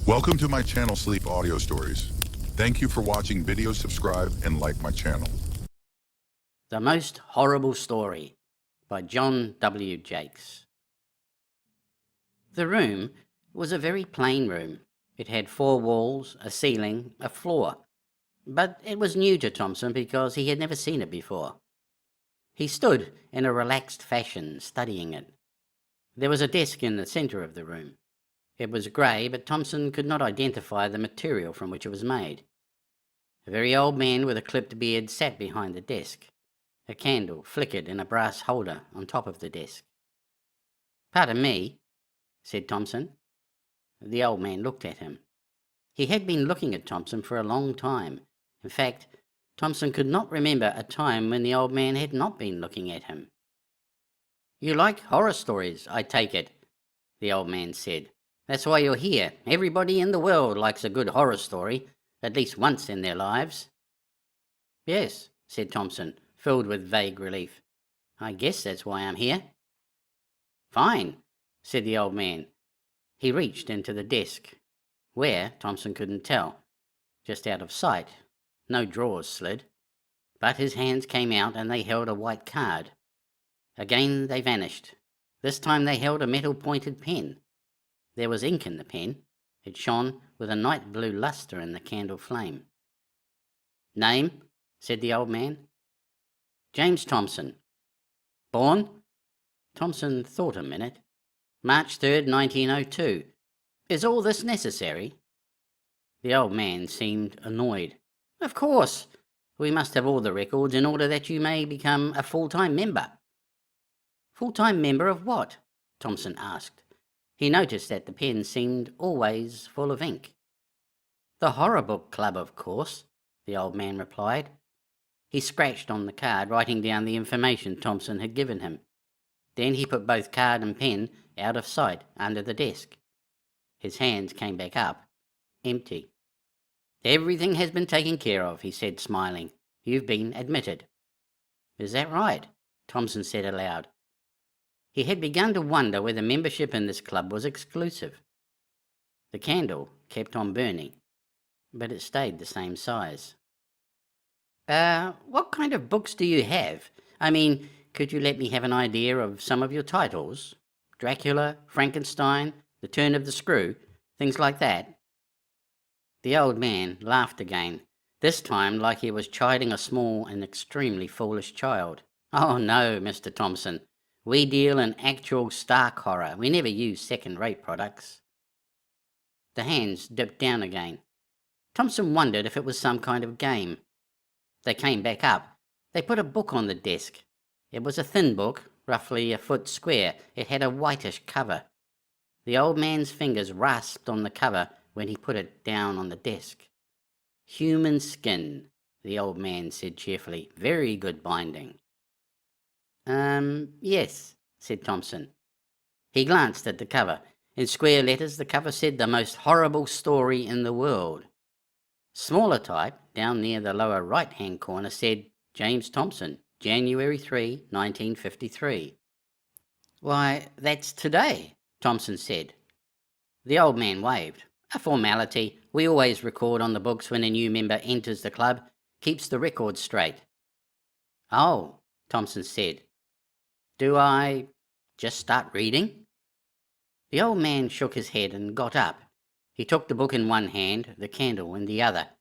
Welcome to my channel Sleep Audio Stories. Thank you for watching. Video, subscribe, and like my channel. The Most Horrible Story by John W. Jakes. The room was a very plain room. It had 4 walls, a ceiling, a floor. But it was new to Thompson because he had never seen it before. He stood in a relaxed fashion, studying it. There was a desk in the centre of the room. It was grey, but Thompson could not identify the material from which it was made. A very old man with a clipped beard sat behind the desk. A candle flickered in a brass holder on top of the desk. "Pardon me," said Thompson. The old man looked at him. He had been looking at Thompson for a long time. In fact, Thompson could not remember a time when the old man had not been looking at him. "You like horror stories, I take it," the old man said. "That's why you're here. Everybody in the world likes a good horror story, at least once in their lives." "Yes," said Thompson, filled with vague relief. "I guess that's why I'm here." "Fine," said the old man. He reached into the desk. Where, Thompson couldn't tell. Just out of sight. No drawers slid. But his hands came out and they held a white card. Again they vanished. This time they held a metal-pointed pen. There was ink in the pen. It shone with a night blue lustre in the candle flame. "Name?" said the old man. "James Thompson." "Born?" Thompson thought a minute. "March 3rd, 1902. Is all this necessary?" The old man seemed annoyed. "Of course. We must have all the records in order that you may become a full-time member." "Full-time member of what?" Thompson asked. He noticed that the pen seemed always full of ink. "The Horror Book Club, of course," the old man replied. He scratched on the card, writing down the information Thompson had given him. Then he put both card and pen out of sight under the desk. His hands came back up, empty. "Everything has been taken care of," he said, smiling. "You've been admitted." "Is that right?" Thompson said aloud. He had begun to wonder whether membership in this club was exclusive. The candle kept on burning, but it stayed the same size. What kind of books do you have? I mean, could you let me have an idea of some of your titles? Dracula, Frankenstein, The Turn of the Screw, things like that?" The old man laughed again, this time like he was chiding a small and extremely foolish child. "Oh no, Mr. Thompson. We deal in actual stark horror. We never use second-rate products." The hands dipped down again. Thompson wondered if it was some kind of game. They came back up. They put a book on the desk. It was a thin book, roughly a foot square. It had a whitish cover. The old man's fingers rasped on the cover when he put it down on the desk. "Human skin," the old man said cheerfully. "Very good binding." Yes," said Thompson. He glanced at the cover. In square letters, the cover said "The Most Horrible Story in the World." Smaller type, down near the lower right-hand corner, said "James Thompson, January 3, 1953. "Why, that's today," Thompson said. The old man waved. "A formality. We always record on the books when a new member enters the club. Keeps the records straight." "Oh," Thompson said. "Do I just start reading?" The old man shook his head and got up. He took the book in one hand, the candle in the other.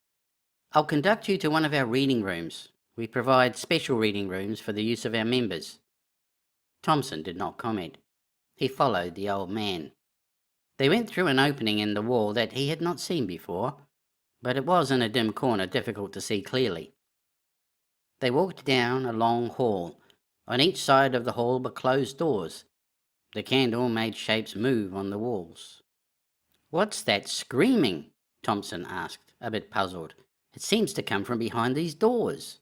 "I'll conduct you to one of our reading rooms. We provide special reading rooms for the use of our members." Thompson did not comment. He followed the old man. They went through an opening in the wall that he had not seen before, but it was in a dim corner, difficult to see clearly. They walked down a long hall. On each side of the hall were closed doors. The candle made shapes move on the walls. "What's that screaming?" Thompson asked, a bit puzzled. "It seems to come from behind these doors."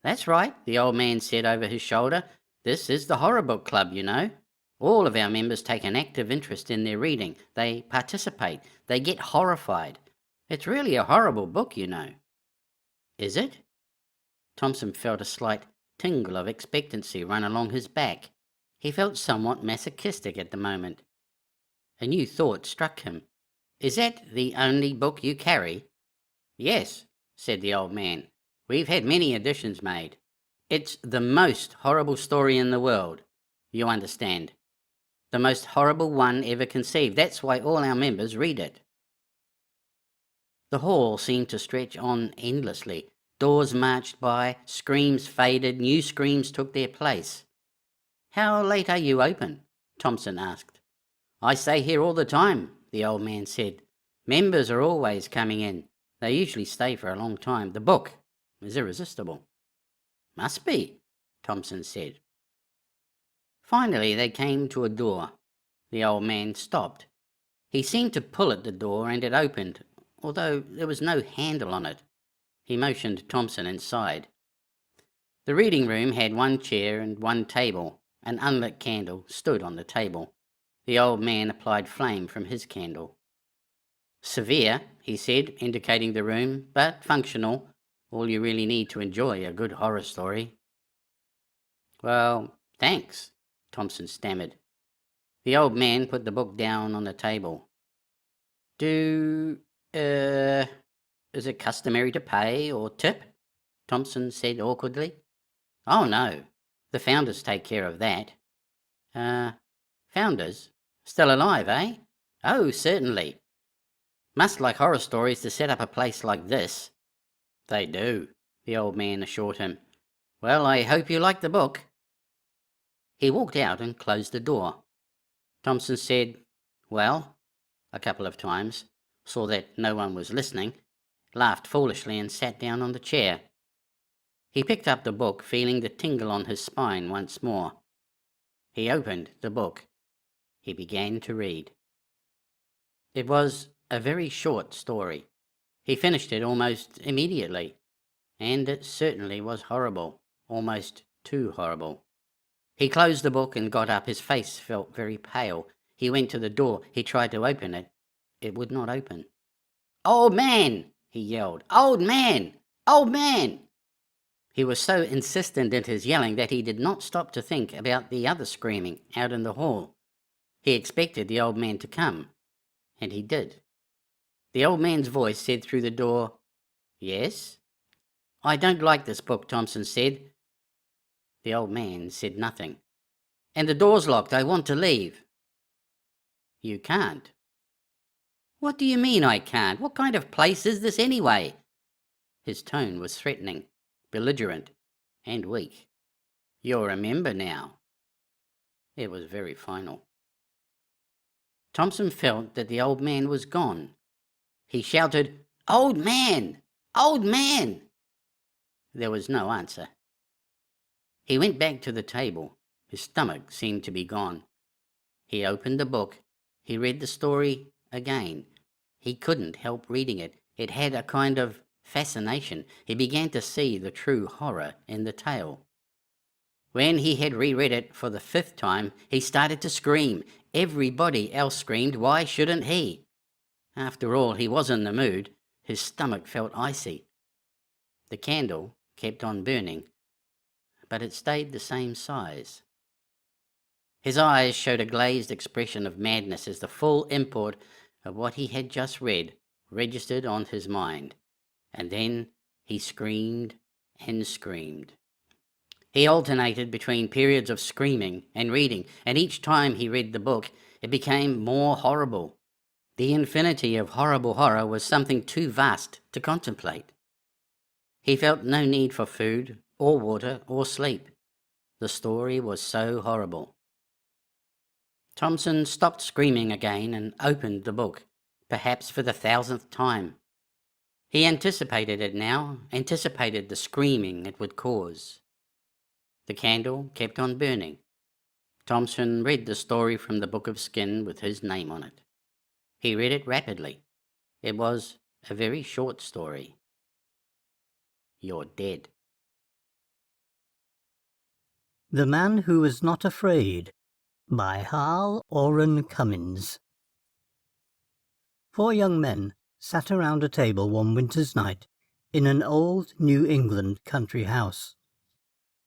"That's right," the old man said over his shoulder. "This is the Horror Book Club, you know. All of our members take an active interest in their reading. They participate. They get horrified. It's really a horrible book, you know." "Is it?" Thompson felt a slight tingle of expectancy run along his back. He felt somewhat masochistic at the moment. A new thought struck him. "Is that the only book you carry?" "Yes," said the old man. "We've had many editions made. It's the most horrible story in the world, you understand. The most horrible one ever conceived. That's why all our members read it." The hall seemed to stretch on endlessly. Doors marched by, screams faded, new screams took their place. "How late are you open?" Thompson asked. "I stay here all the time," the old man said. "Members are always coming in. They usually stay for a long time. The book is irresistible." "Must be," Thompson said. Finally they came to a door. The old man stopped. He seemed to pull at the door and it opened, although there was no handle on it. He motioned Thompson inside. The reading room had one chair and one table. An unlit candle stood on the table. The old man applied flame from his candle. "Severe," he said, indicating the room, "but functional. All you really need to enjoy a good horror story." "Well, thanks," Thompson stammered. The old man put the book down on the table. Is it customary to pay or tip?" Thompson said awkwardly. "Oh, no. The founders take care of that." Founders? Still alive, eh?" "Oh, certainly. Must like horror stories to set up a place like this." "They do," the old man assured him. "Well, I hope you like the book." He walked out and closed the door. Thompson said, "Well," a couple of times, saw that no one was listening, laughed foolishly and sat down on the chair. He picked up the book, feeling the tingle on his spine once more. He opened the book. He began to read. It was a very short story. He finished it almost immediately, and it certainly was horrible, almost too horrible. He closed the book and got up. His face felt very pale. He went to the door. He tried to open it. It would not open. "Old man!" he yelled. "Old man! Old man!" He was so insistent in his yelling that he did not stop to think about the other screaming out in the hall. He expected the old man to come, and he did. The old man's voice said through the door, "Yes?" "I don't like this book," Thompson said. The old man said nothing. "And the door's locked. I want to leave." "You can't." "What do you mean I can't? What kind of place is this anyway?" His tone was threatening, belligerent, and weak. "You're a member now." It was very final. Thompson felt that the old man was gone. He shouted, "Old man! Old man!" There was no answer. He went back to the table. His stomach seemed to be gone. He opened the book. He read the story again. He couldn't help reading it. It had a kind of fascination. He began to see the true horror in the tale. When he had reread it for the 5th time, he started to scream. Everybody else screamed. Why shouldn't he? After all, he was in the mood. His stomach felt icy. The candle kept on burning, but it stayed the same size. His eyes showed a glazed expression of madness as the full import of what he had just read registered on his mind. And then he screamed and screamed. He alternated between periods of screaming and reading, and each time he read the book, it became more horrible. The infinity of horrible horror was something too vast to contemplate. He felt no need for food or water or sleep. The story was so horrible. Thompson stopped screaming again and opened the book, perhaps for the 1000th time. He anticipated it now, anticipated the screaming it would cause. The candle kept on burning. Thompson read the story from the book of skin with his name on it. He read it rapidly. It was a very short story. You're dead. The Man Who Was Not Afraid by Hal Oren Cummins. 4 young men sat around a table one winter's night in an old New England country house.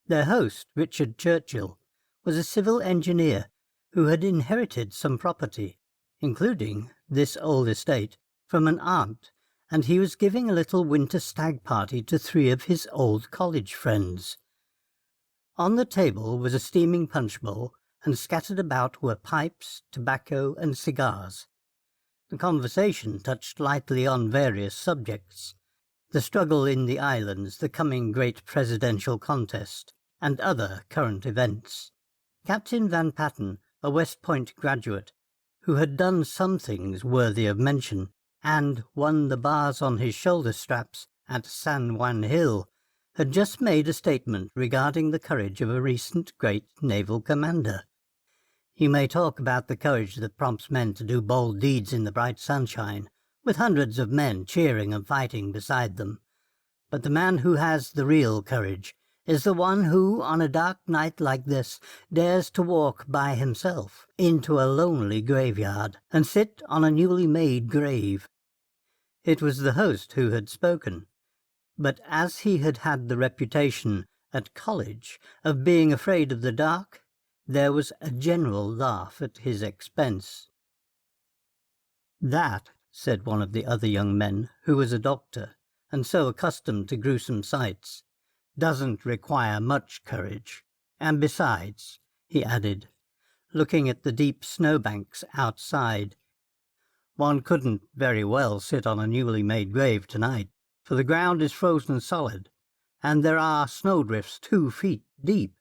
Their host, Richard Churchill, was a civil engineer who had inherited some property including this old estate, from an aunt, and he was giving a little winter stag party to 3 of his old college friends. On the table was a steaming punch bowl, and scattered about were pipes, tobacco, and cigars. The conversation touched lightly on various subjects: the struggle in the islands, the coming great presidential contest, and other current events. Captain Van Patten, a West Point graduate, who had done some things worthy of mention, and won the bars on his shoulder straps at San Juan Hill, had just made a statement regarding the courage of a recent great naval commander. You may talk about the courage that prompts men to do bold deeds in the bright sunshine, with hundreds of men cheering and fighting beside them. But the man who has the real courage is the one who, on a dark night like this, dares to walk by himself into a lonely graveyard and sit on a newly made grave. It was the host who had spoken, but as he had had the reputation at college of being afraid of the dark, there was a general laugh at his expense. "That," said one of the other young men, who was a doctor, and so accustomed to gruesome sights, "doesn't require much courage. And besides," he added, looking at the deep snowbanks outside, "one couldn't very well sit on a newly made grave tonight, for the ground is frozen solid, and there are snowdrifts 2 feet deep.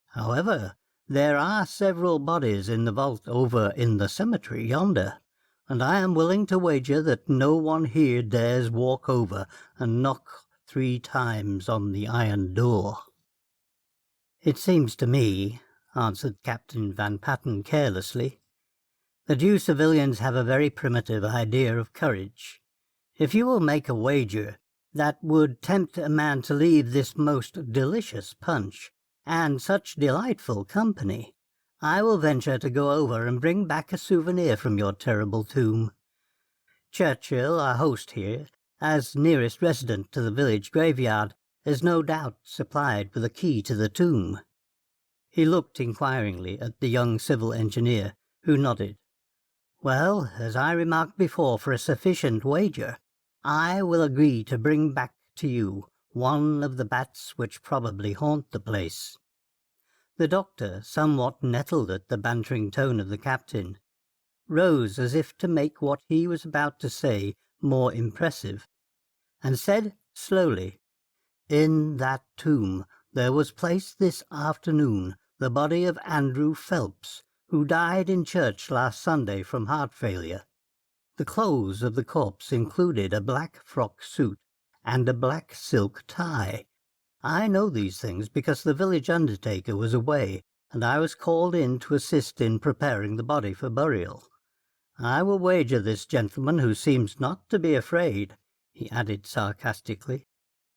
However, there are several bodies in the vault over in the cemetery yonder, and I am willing to wager that no one here dares walk over and knock 3 times on the iron door." "It seems to me," answered Captain Van Patten carelessly, "that you civilians have a very primitive idea of courage. If you will make a wager that would tempt a man to leave this most delicious punch and such delightful company, I will venture to go over and bring back a souvenir from your terrible tomb. Churchill, our host here, as nearest resident to the village graveyard, is no doubt supplied with a key to the tomb." He looked inquiringly at the young civil engineer, who nodded. "Well, as I remarked before, for a sufficient wager, I will agree to bring back to you one of the bats which probably haunt the place." The doctor, somewhat nettled at the bantering tone of the captain, rose as if to make what he was about to say more impressive, and said slowly, "In that tomb there was placed this afternoon the body of Andrew Phelps, who died in church last Sunday from heart failure. The clothes of the corpse included a black frock suit and a black silk tie. I know these things because the village undertaker was away, and I was called in to assist in preparing the body for burial. I will wager this gentleman, who seems not to be afraid," he added sarcastically,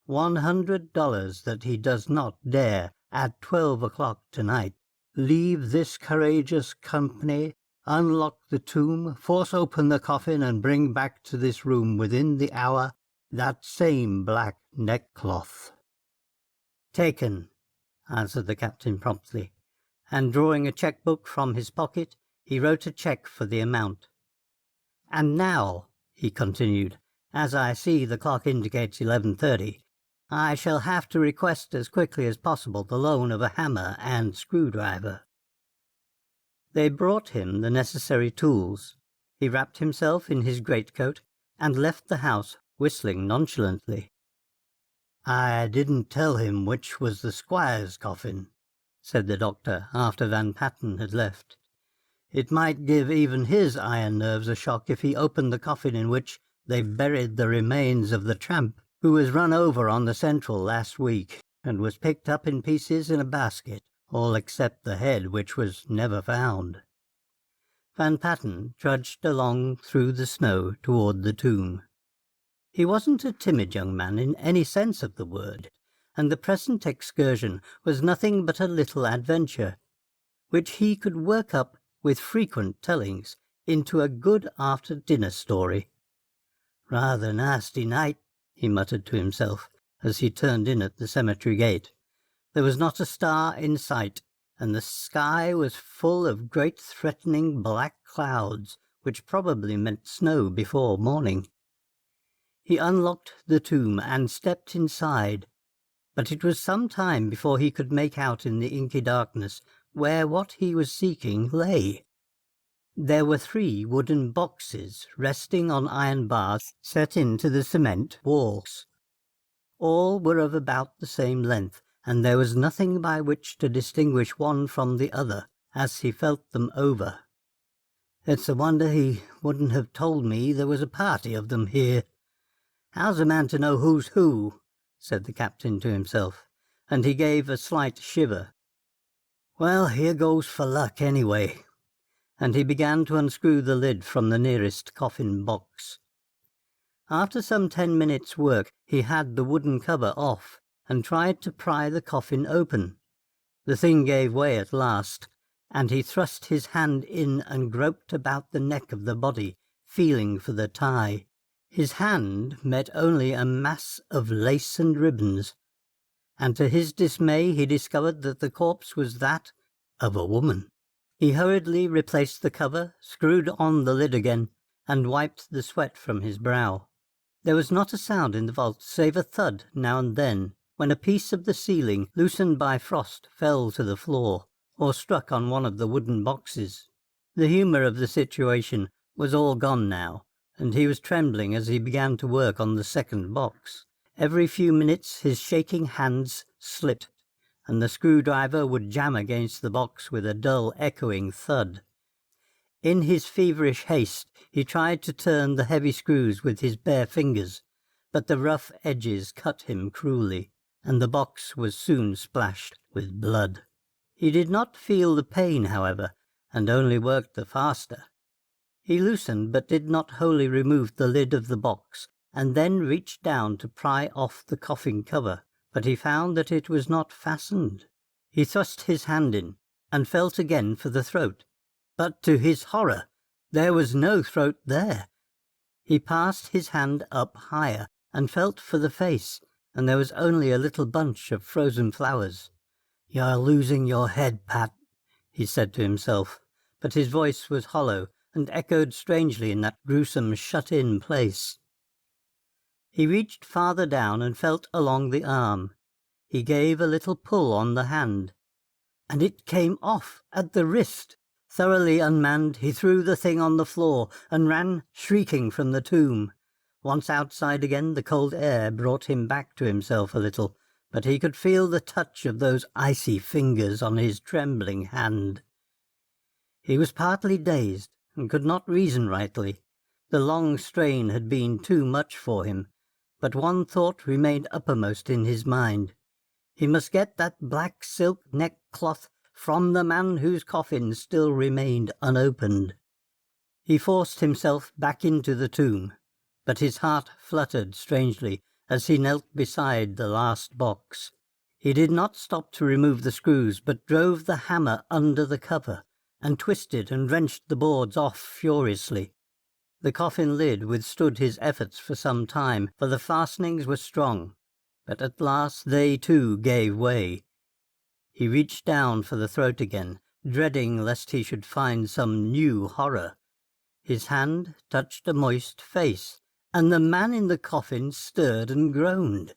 $100 that he does not dare, at 12 o'clock tonight, leave this courageous company, unlock the tomb, force open the coffin, and bring back to this room within the hour that same black neckcloth." "Taken," answered the captain promptly, and drawing a cheque-book from his pocket, he wrote a cheque for the amount. "And now," he continued, "as I see the clock indicates 11:30, I shall have to request as quickly as possible the loan of a hammer and screwdriver." They brought him the necessary tools. He wrapped himself in his greatcoat and left the house, whistling nonchalantly. "I didn't tell him which was the squire's coffin," said the doctor after Van Patten had left. "It might give even his iron nerves a shock if he opened the coffin in which they buried the remains of the tramp who was run over on the Central last week and was picked up in pieces in a basket, all except the head, which was never found." Van Patten trudged along through the snow toward the tomb. He wasn't a timid young man in any sense of the word, and the present excursion was nothing but a little adventure, which he could work up with frequent tellings into a good after-dinner story. "Rather nasty night," he muttered to himself as he turned in at the cemetery gate. There was not a star in sight, and the sky was full of great threatening black clouds which probably meant snow before morning. He unlocked the tomb and stepped inside, but it was some time before he could make out in the inky darkness where what he was seeking lay. There were 3 wooden boxes resting on iron bars set into the cement walls. All were of about the same length, and there was nothing by which to distinguish one from the other as he felt them over. "It's a wonder he wouldn't have told me there was a party of them here. How's a man to know who's who?" said the captain to himself, and he gave a slight shiver. "Well, here goes for luck anyway." And he began to unscrew the lid from the nearest coffin box. After some 10 minutes' work, he had the wooden cover off and tried to pry the coffin open. The thing gave way at last, and he thrust his hand in and groped about the neck of the body, feeling for the tie. His hand met only a mass of lace and ribbons, and to his dismay he discovered that the corpse was that of a woman. He hurriedly replaced the cover, screwed on the lid again, and wiped the sweat from his brow. There was not a sound in the vault save a thud now and then, when a piece of the ceiling, loosened by frost, fell to the floor, or struck on one of the wooden boxes. The humour of the situation was all gone now, and he was trembling as he began to work on the second box. Every few minutes his shaking hands slipped, and the screwdriver would jam against the box with a dull, echoing thud. In his feverish haste he tried to turn the heavy screws with his bare fingers, but the rough edges cut him cruelly, and the box was soon splashed with blood. He did not feel the pain, however, and only worked the faster. He loosened but did not wholly remove the lid of the box, and then reached down to pry off the coffin cover, but he found that it was not fastened. He thrust his hand in, and felt again for the throat, but to his horror there was no throat there. He passed his hand up higher, and felt for the face, and there was only a little bunch of frozen flowers. "You're losing your head, Pat," he said to himself, but his voice was hollow, and echoed strangely in that gruesome shut-in place. He reached farther down and felt along the arm. He gave a little pull on the hand, and it came off at the wrist. Thoroughly unmanned, he threw the thing on the floor and ran shrieking from the tomb. Once outside again, the cold air brought him back to himself a little, but he could feel the touch of those icy fingers on his trembling hand. He was partly dazed, and could not reason rightly. The long strain had been too much for him, but one thought remained uppermost in his mind. He must get that black silk neckcloth from the man whose coffin still remained unopened. He forced himself back into the tomb, but his heart fluttered strangely as he knelt beside the last box. He did not stop to remove the screws, but drove the hammer under the cover, and twisted and wrenched the boards off furiously. The coffin lid withstood his efforts for some time, for the fastenings were strong, but at last they too gave way. He reached down for the throat again, dreading lest he should find some new horror. His hand touched a moist face, and the man in the coffin stirred and groaned.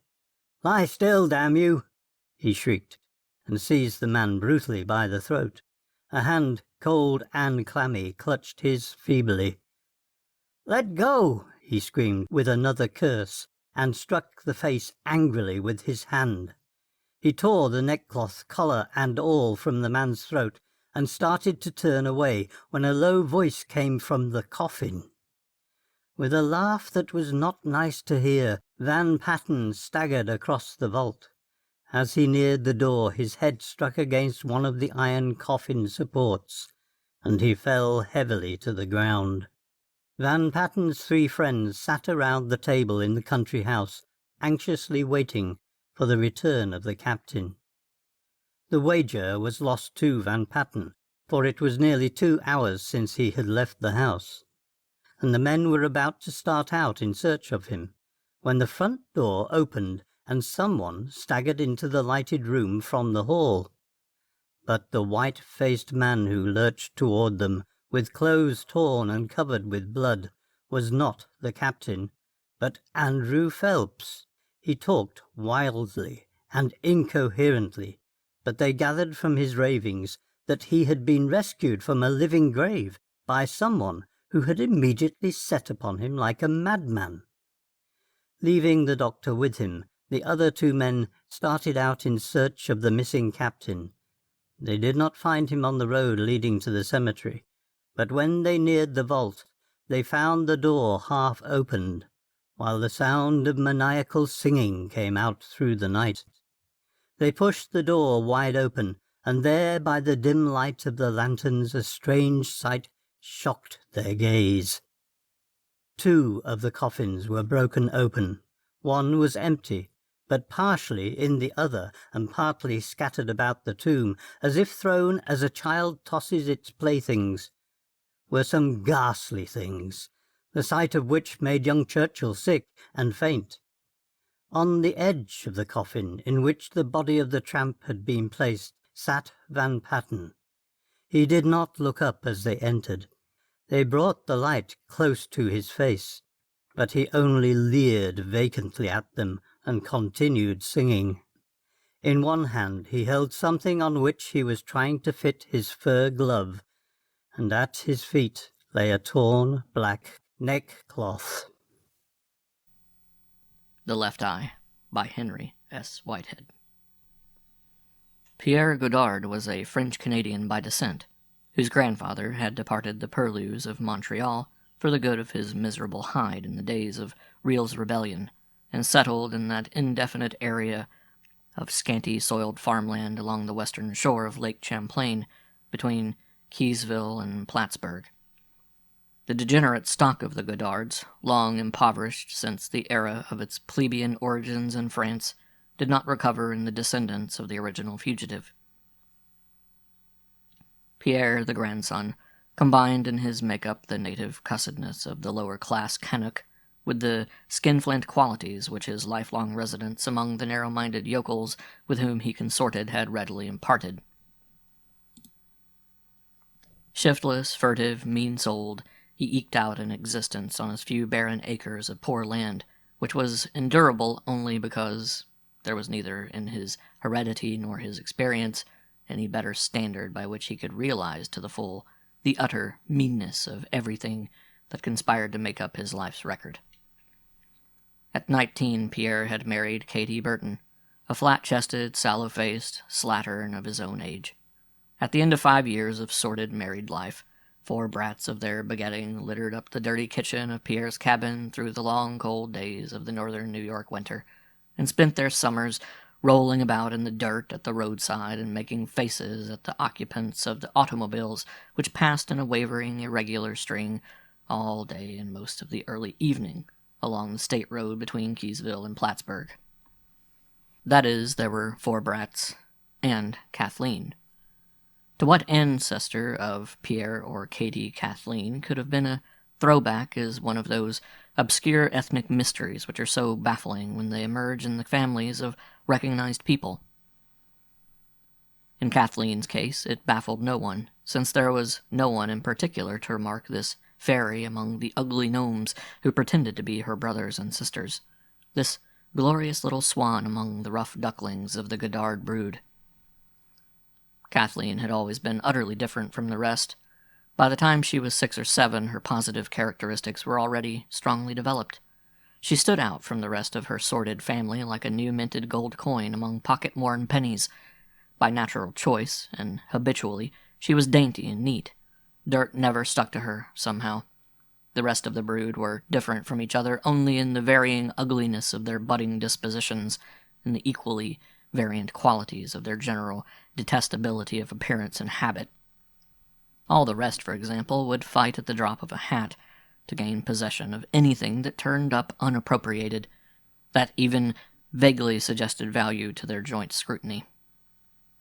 "Lie still, damn you!" he shrieked, and seized the man brutally by the throat. A hand, cold and clammy, clutched his feebly. "Let go!" he screamed with another curse, and struck the face angrily with his hand. He tore the neckcloth, collar and all from the man's throat, and started to turn away, when a low voice came from the coffin. With a laugh that was not nice to hear, Van Patten staggered across the vault. As he neared the door, his head struck against one of the iron coffin supports, and he fell heavily to the ground. Van Patten's 3 friends sat around the table in the country house, anxiously waiting for the return of the captain. The wager was lost to Van Patten, for it was nearly 2 hours since he had left the house, and the men were about to start out in search of him, when the front door opened and someone staggered into the lighted room from the hall. But the white-faced man who lurched toward them with clothes torn and covered with blood, was not the captain, but Andrew Phelps. He talked wildly and incoherently, but they gathered from his ravings that he had been rescued from a living grave by someone who had immediately set upon him like a madman. Leaving the doctor with him, the other two men started out in search of the missing captain. They did not find him on the road leading to the cemetery, but when they neared the vault, they found the door half opened, while the sound of maniacal singing came out through the night. They pushed the door wide open, and there by the dim light of the lanterns a strange sight shocked their gaze. 2 of the coffins were broken open. One was empty, but partially in the other, and partly scattered about the tomb, as if thrown as a child tosses its playthings, were some ghastly things, the sight of which made young Churchill sick and faint. On the edge of the coffin in which the body of the tramp had been placed sat Van Patten. He did not look up as they entered. They brought the light close to his face, but he only leered vacantly at them and continued singing. In one hand he held something on which he was trying to fit his fur glove, and at his feet lay a torn black neckcloth. The Left Eye, by Henry S. Whitehead. Pierre Godard was a French-Canadian by descent, whose grandfather had departed the purlieus of Montreal for the good of his miserable hide in the days of Riel's rebellion, and settled in that indefinite area of scanty-soiled farmland along the western shore of Lake Champlain, between Keysville and Plattsburgh. The degenerate stock of the Godards, long impoverished since the era of its plebeian origins in France, did not recover in the descendants of the original fugitive. Pierre, the grandson, combined in his make-up the native cussedness of the lower-class Canuck with the skinflint qualities which his lifelong residence among the narrow-minded yokels with whom he consorted had readily imparted. Shiftless, furtive, mean-souled, he eked out an existence on his few barren acres of poor land, which was endurable only because there was neither in his heredity nor his experience any better standard by which he could realize to the full the utter meanness of everything that conspired to make up his life's record. At 19, Pierre had married Katie Burton, a flat-chested, sallow-faced slattern of his own age. At the end of 5 years of sordid married life, 4 brats of their begetting littered up the dirty kitchen of Pierre's cabin through the long, cold days of the northern New York winter, and spent their summers rolling about in the dirt at the roadside and making faces at the occupants of the automobiles which passed in a wavering, irregular string all day and most of the early evening along the state road between Keysville and Plattsburgh. That is, there were 4 brats and Kathleen. To what ancestor of Pierre or Katie Kathleen could have been a throwback is one of those obscure ethnic mysteries which are so baffling when they emerge in the families of recognized people. In Kathleen's case, it baffled no one, since there was no one in particular to remark this fairy among the ugly gnomes who pretended to be her brothers and sisters, this glorious little swan among the rough ducklings of the Godard brood. Kathleen had always been utterly different from the rest. By the time she was 6 or 7, her positive characteristics were already strongly developed. She stood out from the rest of her sordid family like a new-minted gold coin among pocket-worn pennies. By natural choice, and habitually, she was dainty and neat. Dirt never stuck to her, somehow. The rest of the brood were different from each other only in the varying ugliness of their budding dispositions, and the equally variant qualities of their general detestability of appearance and habit. All the rest, for example, would fight at the drop of a hat to gain possession of anything that turned up unappropriated, that even vaguely suggested value to their joint scrutiny.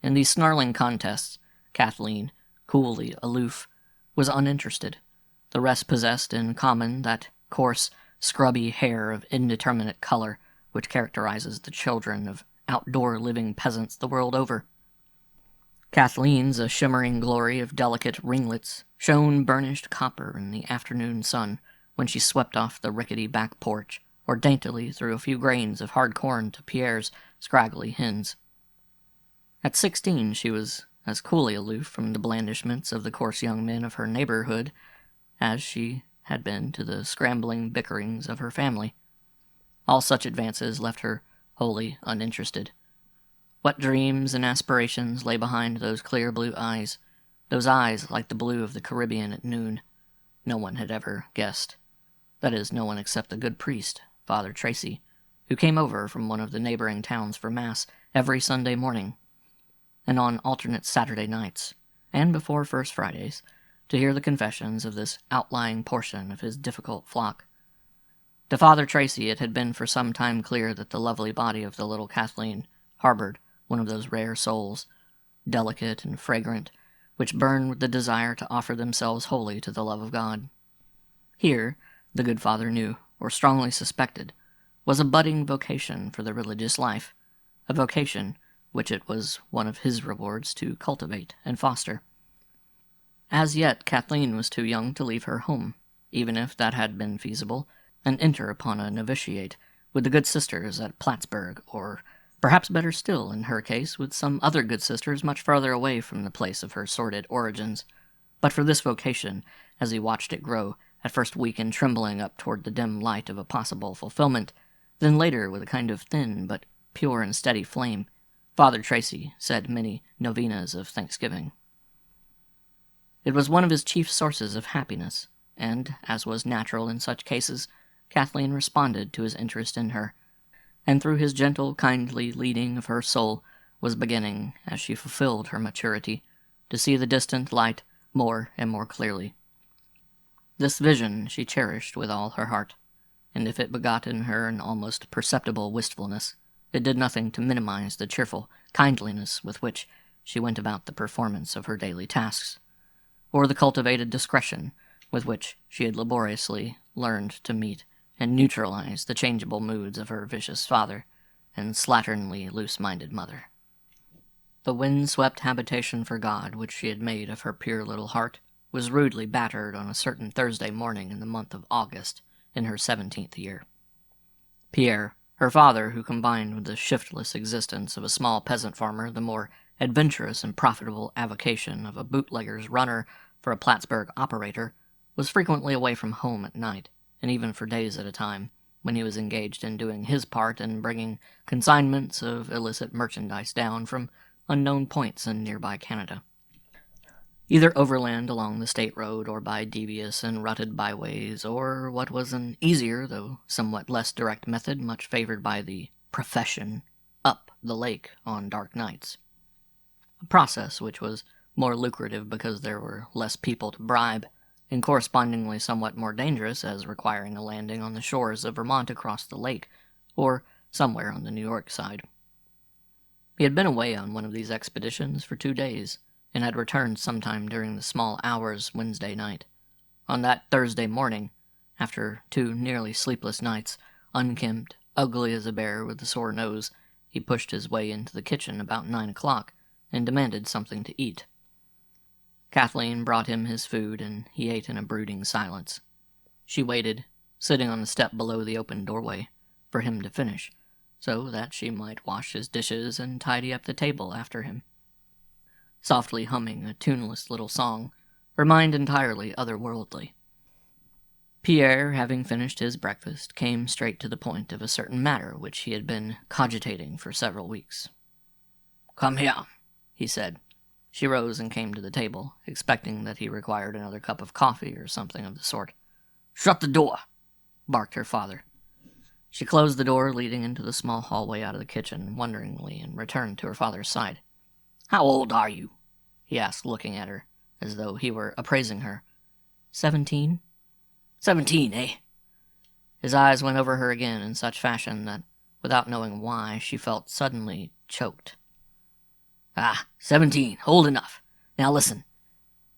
In these snarling contests, Kathleen, coolly aloof, was uninterested. The rest possessed in common that coarse, scrubby hair of indeterminate color which characterizes the children of outdoor living peasants the world over. Kathleen's, a shimmering glory of delicate ringlets, shone burnished copper in the afternoon sun when she swept off the rickety back porch, or daintily threw a few grains of hard corn to Pierre's scraggly hens. At 16, she was as coolly aloof from the blandishments of the coarse young men of her neighborhood as she had been to the scrambling bickerings of her family. All such advances left her wholly uninterested. What dreams and aspirations lay behind those clear blue eyes, those eyes like the blue of the Caribbean at noon, no one had ever guessed. That is, no one except the good priest, Father Tracy, who came over from one of the neighboring towns for Mass every Sunday morning, and on alternate Saturday nights, and before First Fridays, to hear the confessions of this outlying portion of his difficult flock. To Father Tracy it had been for some time clear that the lovely body of the little Kathleen harbored one of those rare souls, delicate and fragrant, which burn with the desire to offer themselves wholly to the love of God. Here, the good father knew, or strongly suspected, was a budding vocation for the religious life, a vocation which it was one of his rewards to cultivate and foster. As yet, Kathleen was too young to leave her home, even if that had been feasible, and enter upon a novitiate with the good sisters at Plattsburgh, or perhaps better still, in her case, with some other good sisters much farther away from the place of her sordid origins. But for this vocation, as he watched it grow, at first weak and trembling up toward the dim light of a possible fulfillment, then later with a kind of thin but pure and steady flame, Father Tracy said many novenas of thanksgiving. It was one of his chief sources of happiness, and, as was natural in such cases, Kathleen responded to his interest in her, and through his gentle, kindly leading of her soul, was beginning, as she fulfilled her maturity, to see the distant light more and more clearly. This vision she cherished with all her heart, and if it begot in her an almost perceptible wistfulness, it did nothing to minimize the cheerful kindliness with which she went about the performance of her daily tasks, or the cultivated discretion with which she had laboriously learned to meet and neutralize the changeable moods of her vicious father and slatternly loose-minded mother. The wind-swept habitation for God which she had made of her pure little heart was rudely battered on a certain Thursday morning in the month of August in her 17th year. Pierre, her father, who combined with the shiftless existence of a small peasant farmer the more adventurous and profitable avocation of a bootlegger's runner for a Plattsburgh operator, was frequently away from home at night, and even for days at a time, when he was engaged in doing his part in bringing consignments of illicit merchandise down from unknown points in nearby Canada, either overland along the state road or by devious and rutted byways, or what was an easier, though somewhat less direct method much favored by the profession, up the lake on dark nights. A process which was more lucrative because there were less people to bribe, and correspondingly somewhat more dangerous as requiring a landing on the shores of Vermont across the lake, or somewhere on the New York side. He had been away on one of these expeditions for 2 days, and had returned sometime during the small hours Wednesday night. On that Thursday morning, after 2 nearly sleepless nights, unkempt, ugly as a bear with a sore nose, he pushed his way into the kitchen about 9 o'clock, and demanded something to eat. Kathleen brought him his food, and he ate in a brooding silence. She waited, sitting on the step below the open doorway, for him to finish, so that she might wash his dishes and tidy up the table after him. Softly humming a tuneless little song, her mind entirely otherworldly. Pierre, having finished his breakfast, came straight to the point of a certain matter which he had been cogitating for several weeks. "Come here," he said. She rose and came to the table, expecting that he required another cup of coffee or something of the sort. "Shut the door," barked her father. She closed the door leading into the small hallway out of the kitchen wonderingly and returned to her father's side. "How old are you?" he asked, looking at her, as though he were appraising her. 17. 17, eh? His eyes went over her again in such fashion that, without knowing why, she felt suddenly choked. "Ah, 17, old enough. Now listen.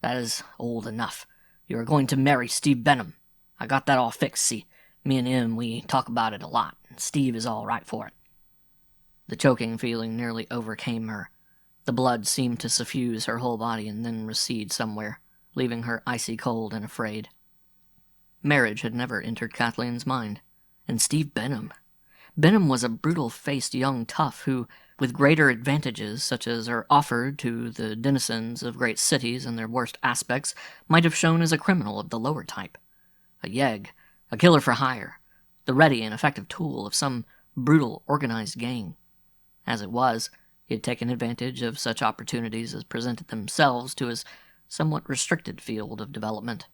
That is old enough. You are going to marry Steve Benham. I got that all fixed, see. Me and him, we talk about it a lot, and Steve is all right for it." The choking feeling nearly overcame her. The blood seemed to suffuse her whole body and then recede somewhere, leaving her icy cold and afraid. Marriage had never entered Kathleen's mind. And Steve Benham. Benham was a brutal-faced young tough who, with greater advantages such as are offered to the denizens of great cities in their worst aspects, might have shown as a criminal of the lower type. A yegg, a killer for hire, the ready and effective tool of some brutal, organized gang. As it was, he had taken advantage of such opportunities as presented themselves to his somewhat restricted field of development.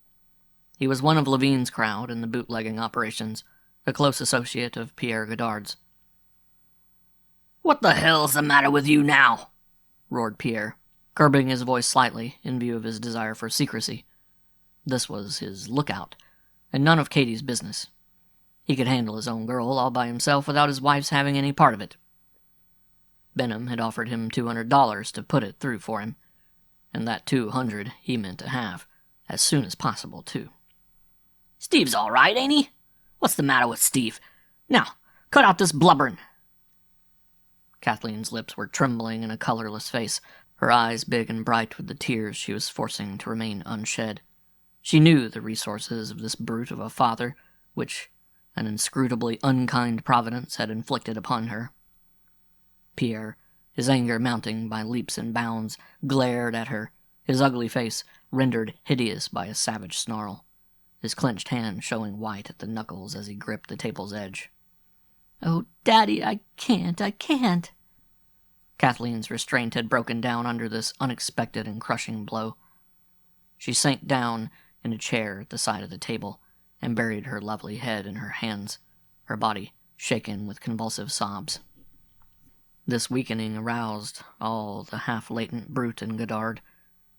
He was one of Levine's crowd in the bootlegging operations, a close associate of Pierre Godard's. "What the hell's the matter with you now?" roared Pierre, curbing his voice slightly in view of his desire for secrecy. This was his lookout, and none of Katie's business. He could handle his own girl all by himself without his wife's having any part of it. Benham had offered him $200 to put it through for him, and that $200 he meant to have, as soon as possible, too. "Steve's all right, ain't he? What's the matter with Steve? Now, cut out this blubbering." Kathleen's lips were trembling in a colorless face, her eyes big and bright with the tears she was forcing to remain unshed. She knew the resources of this brute of a father, which an inscrutably unkind providence had inflicted upon her. Pierre, his anger mounting by leaps and bounds, glared at her, his ugly face rendered hideous by a savage snarl, his clenched hand showing white at the knuckles as he gripped the table's edge. "Oh, Daddy, I can't. Kathleen's restraint had broken down under this unexpected and crushing blow. She sank down in a chair at the side of the table and buried her lovely head in her hands, her body shaken with convulsive sobs. This weakening aroused all the half-latent brute in Godard.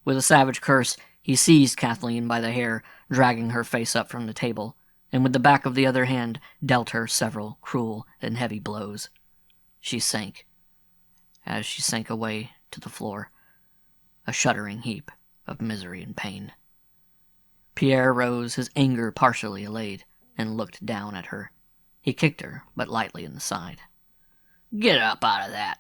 With a savage curse, he seized Kathleen by the hair, dragging her face up from the table, and with the back of the other hand dealt her several cruel and heavy blows. She sank, as she sank away to the floor, a shuddering heap of misery and pain. Pierre rose, his anger partially allayed, and looked down at her. He kicked her, but lightly in the side. "Get up out of that,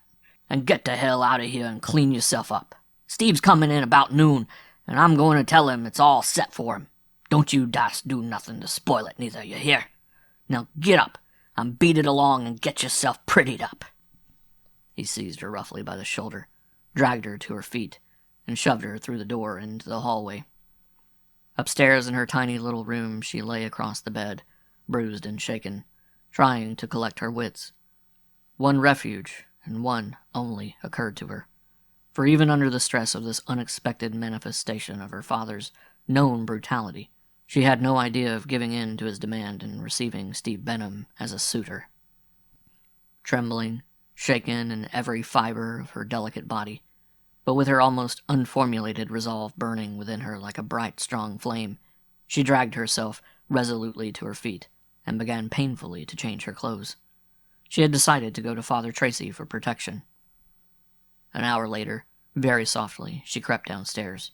and get the hell out of here and clean yourself up. Steve's coming in about noon, and I'm going to tell him it's all set for him. Don't you dast do nothing to spoil it, neither, you hear? Now get up, and beat it along and get yourself prettied up." He seized her roughly by the shoulder, dragged her to her feet, and shoved her through the door into the hallway. Upstairs in her tiny little room, she lay across the bed, bruised and shaken, trying to collect her wits. One refuge, and one only, occurred to her, for even under the stress of this unexpected manifestation of her father's known brutality, she had no idea of giving in to his demand and receiving Steve Benham as a suitor. Trembling, shaken in every fiber of her delicate body, but with her almost unformulated resolve burning within her like a bright, strong flame, she dragged herself resolutely to her feet and began painfully to change her clothes. She had decided to go to Father Tracy for protection. An hour later, very softly, she crept downstairs.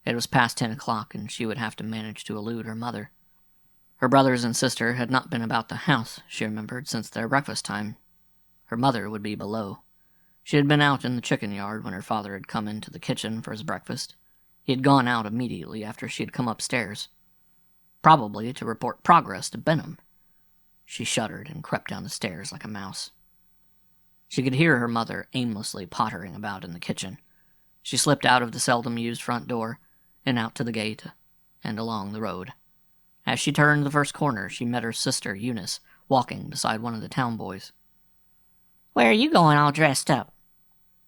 It was past 10 o'clock, and she would have to manage to elude her mother. Her brothers and sister had not been about the house, she remembered, since their breakfast time. Her mother would be below. She had been out in the chicken yard when her father had come into the kitchen for his breakfast. He had gone out immediately after she had come upstairs, probably to report progress to Benham. She shuddered and crept down the stairs like a mouse. She could hear her mother aimlessly pottering about in the kitchen. She slipped out of the seldom-used front door and out to the gate and along the road. As she turned the first corner, she met her sister, Eunice, walking beside one of the town boys. "Where are you going all dressed up?"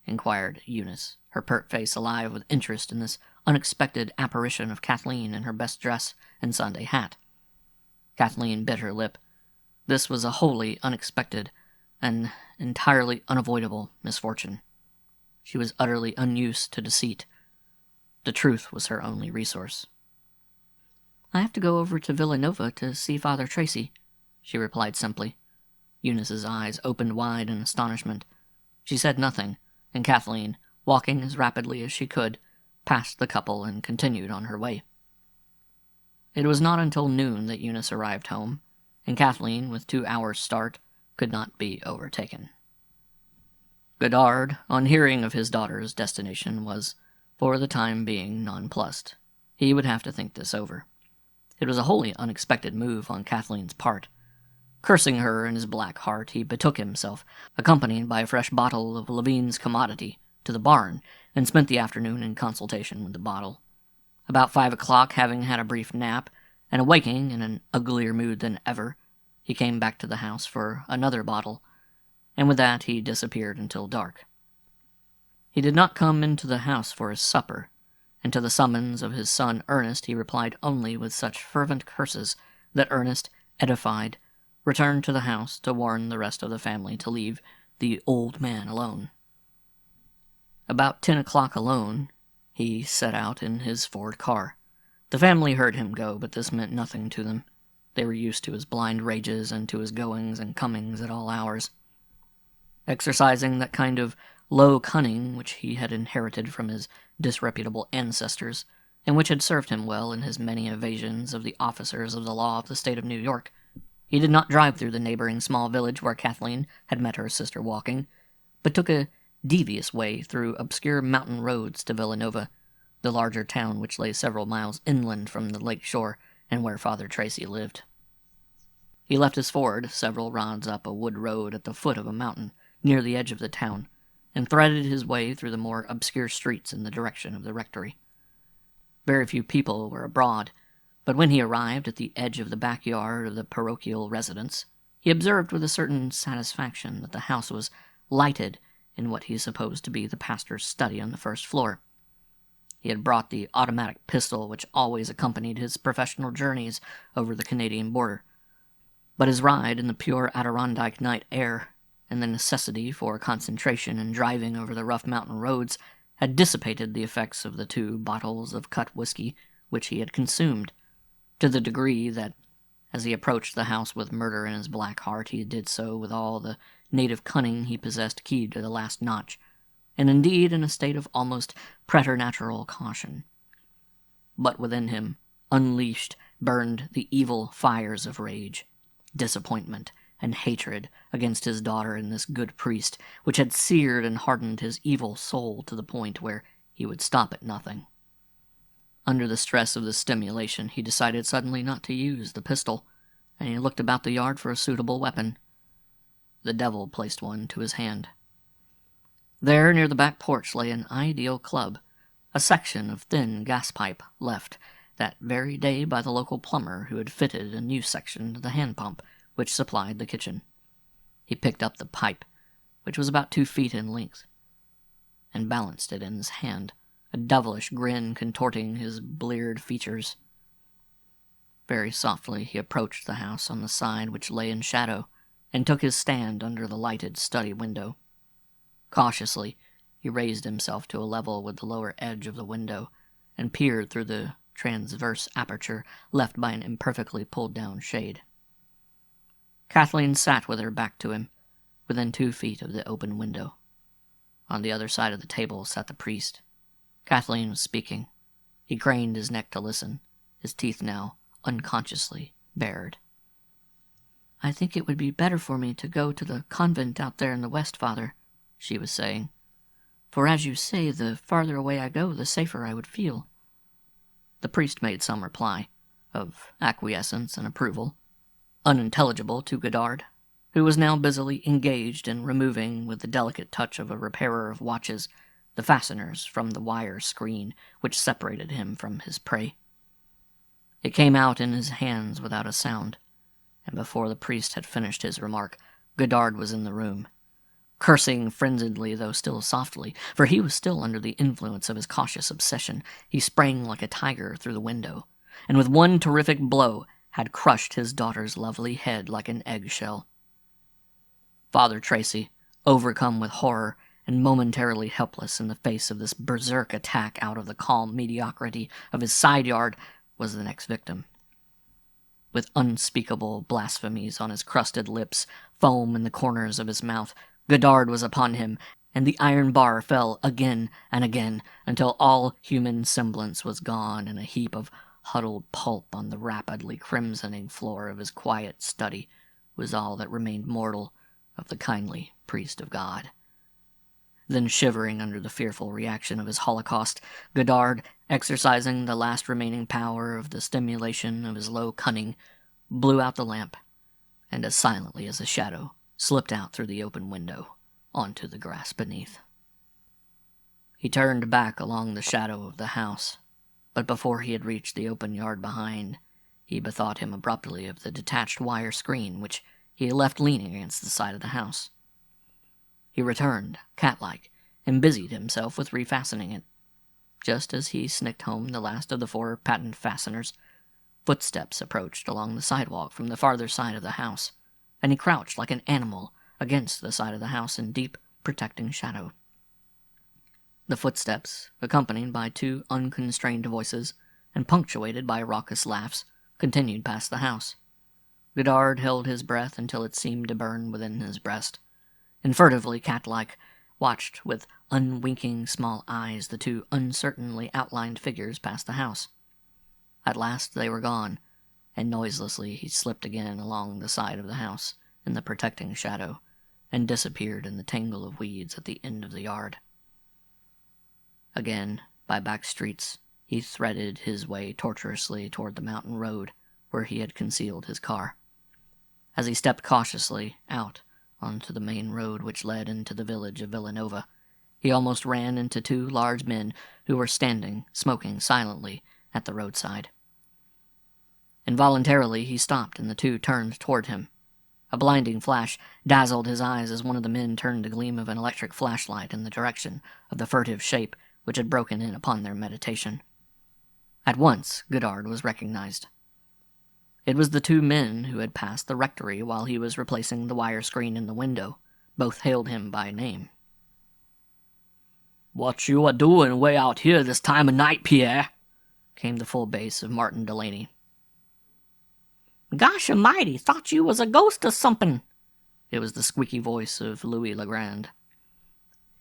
inquired Eunice, her pert face alive with interest in this unexpected apparition of Kathleen in her best dress and Sunday hat. Kathleen bit her lip. This was a wholly unexpected and entirely unavoidable misfortune. She was utterly unused to deceit. The truth was her only resource. "I have to go over to Villanova to see Father Tracy," she replied simply. Eunice's eyes opened wide in astonishment. She said nothing, and Kathleen, walking as rapidly as she could, passed the couple and continued on her way. It was not until noon that Eunice arrived home, and Kathleen, with 2 hours' start, could not be overtaken. Godard, on hearing of his daughter's destination, was, for the time being, nonplussed. He would have to think this over. It was a wholly unexpected move on Kathleen's part. Cursing her in his black heart, he betook himself, accompanied by a fresh bottle of Levine's commodity, to the barn, and spent the afternoon in consultation with the bottle. About 5 o'clock, having had a brief nap, and awaking in an uglier mood than ever, he came back to the house for another bottle, and with that he disappeared until dark. He did not come into the house for his supper, and to the summons of his son Ernest he replied only with such fervent curses that Ernest, edified, returned to the house to warn the rest of the family to leave the old man alone. About 10 o'clock alone, he set out in his Ford car. The family heard him go, but this meant nothing to them. They were used to his blind rages and to his goings and comings at all hours. Exercising that kind of low cunning which he had inherited from his disreputable ancestors, and which had served him well in his many evasions of the officers of the law of the state of New York, he did not drive through the neighboring small village where Kathleen had met her sister walking, but took a devious way through obscure mountain roads to Villanova, the larger town which lay several miles inland from the lake shore and where Father Tracy lived. He left his Ford several rods up a wood road at the foot of a mountain, near the edge of the town, and threaded his way through the more obscure streets in the direction of the rectory. Very few people were abroad, but when he arrived at the edge of the backyard of the parochial residence, he observed with a certain satisfaction that the house was lighted in what he supposed to be the pastor's study on the first floor. He had brought the automatic pistol which always accompanied his professional journeys over the Canadian border, but his ride in the pure Adirondack night air and the necessity for concentration in driving over the rough mountain roads had dissipated the effects of the 2 bottles of cut whiskey which he had consumed, to the degree that, as he approached the house with murder in his black heart, he did so with all the native cunning he possessed keyed to the last notch, and indeed in a state of almost preternatural caution. But within him, unleashed, burned the evil fires of rage, disappointment, and hatred against his daughter and this good priest, which had seared and hardened his evil soul to the point where he would stop at nothing. Under the stress of this stimulation, he decided suddenly not to use the pistol, and he looked about the yard for a suitable weapon. The devil placed one to his hand. There, near the back porch, lay an ideal club, a section of thin gas pipe left that very day by the local plumber who had fitted a new section to the hand pump which supplied the kitchen. He picked up the pipe, which was about 2 feet in length, and balanced it in his hand, a devilish grin contorting his bleared features. Very softly he approached the house on the side which lay in shadow, and took his stand under the lighted study window. Cautiously he raised himself to a level with the lower edge of the window, and peered through the transverse aperture left by an imperfectly pulled-down shade. Kathleen sat with her back to him, within 2 feet of the open window. On the other side of the table sat the priest. Kathleen was speaking. He craned his neck to listen, his teeth now unconsciously bared. "I think it would be better for me to go to the convent out there in the west, Father," she was saying. "For as you say, the farther away I go, the safer I would feel." The priest made some reply, of acquiescence and approval, unintelligible to Godard, who was now busily engaged in removing, with the delicate touch of a repairer of watches, the fasteners from the wire screen which separated him from his prey. It came out in his hands without a sound, and before the priest had finished his remark, Godard was in the room, cursing frenziedly, though still softly, for he was still under the influence of his cautious obsession. He sprang like a tiger through the window, and with one terrific blow had crushed his daughter's lovely head like an eggshell. Father Tracy, overcome with horror and momentarily helpless in the face of this berserk attack out of the calm mediocrity of his side yard, was the next victim. With unspeakable blasphemies on his crusted lips, foam in the corners of his mouth, Godard was upon him, and the iron bar fell again and again, until all human semblance was gone in a heap of huddled pulp on the rapidly crimsoning floor of his quiet study, was all that remained mortal of the kindly priest of God. Then, shivering under the fearful reaction of his holocaust, Godard, exercising the last remaining power of the stimulation of his low cunning, blew out the lamp, and as silently as a shadow, slipped out through the open window onto the grass beneath. He turned back along the shadow of the house, but before he had reached the open yard behind, he bethought him abruptly of the detached wire screen which he had left leaning against the side of the house. He returned, cat-like, and busied himself with refastening it. Just as he snicked home the last of the 4 patent fasteners, footsteps approached along the sidewalk from the farther side of the house, and he crouched like an animal against the side of the house in deep, protecting shadow. The footsteps, accompanied by 2 unconstrained voices and punctuated by raucous laughs, continued past the house. Godard held his breath until it seemed to burn within his breast, and furtively, cat-like, watched with unwinking small eyes the 2 uncertainly outlined figures pass the house. At last they were gone, and noiselessly he slipped again along the side of the house in the protecting shadow, and disappeared in the tangle of weeds at the end of the yard. Again, by back streets, he threaded his way tortuously toward the mountain road where he had concealed his car. As he stepped cautiously out onto the main road which led into the village of Villanova, he almost ran into 2 large men who were standing, smoking silently, at the roadside. Involuntarily he stopped, and the 2 turned toward him. A blinding flash dazzled his eyes as one of the men turned the gleam of an electric flashlight in the direction of the furtive shape which had broken in upon their meditation. At once Godard was recognized. It was the 2 men who had passed the rectory while he was replacing the wire screen in the window. Both hailed him by name. "What you a doing way out here this time of night, Pierre?" came the full bass of Martin Delaney. "Gosh almighty, thought you was a ghost or something." It was the squeaky voice of Louis Legrand.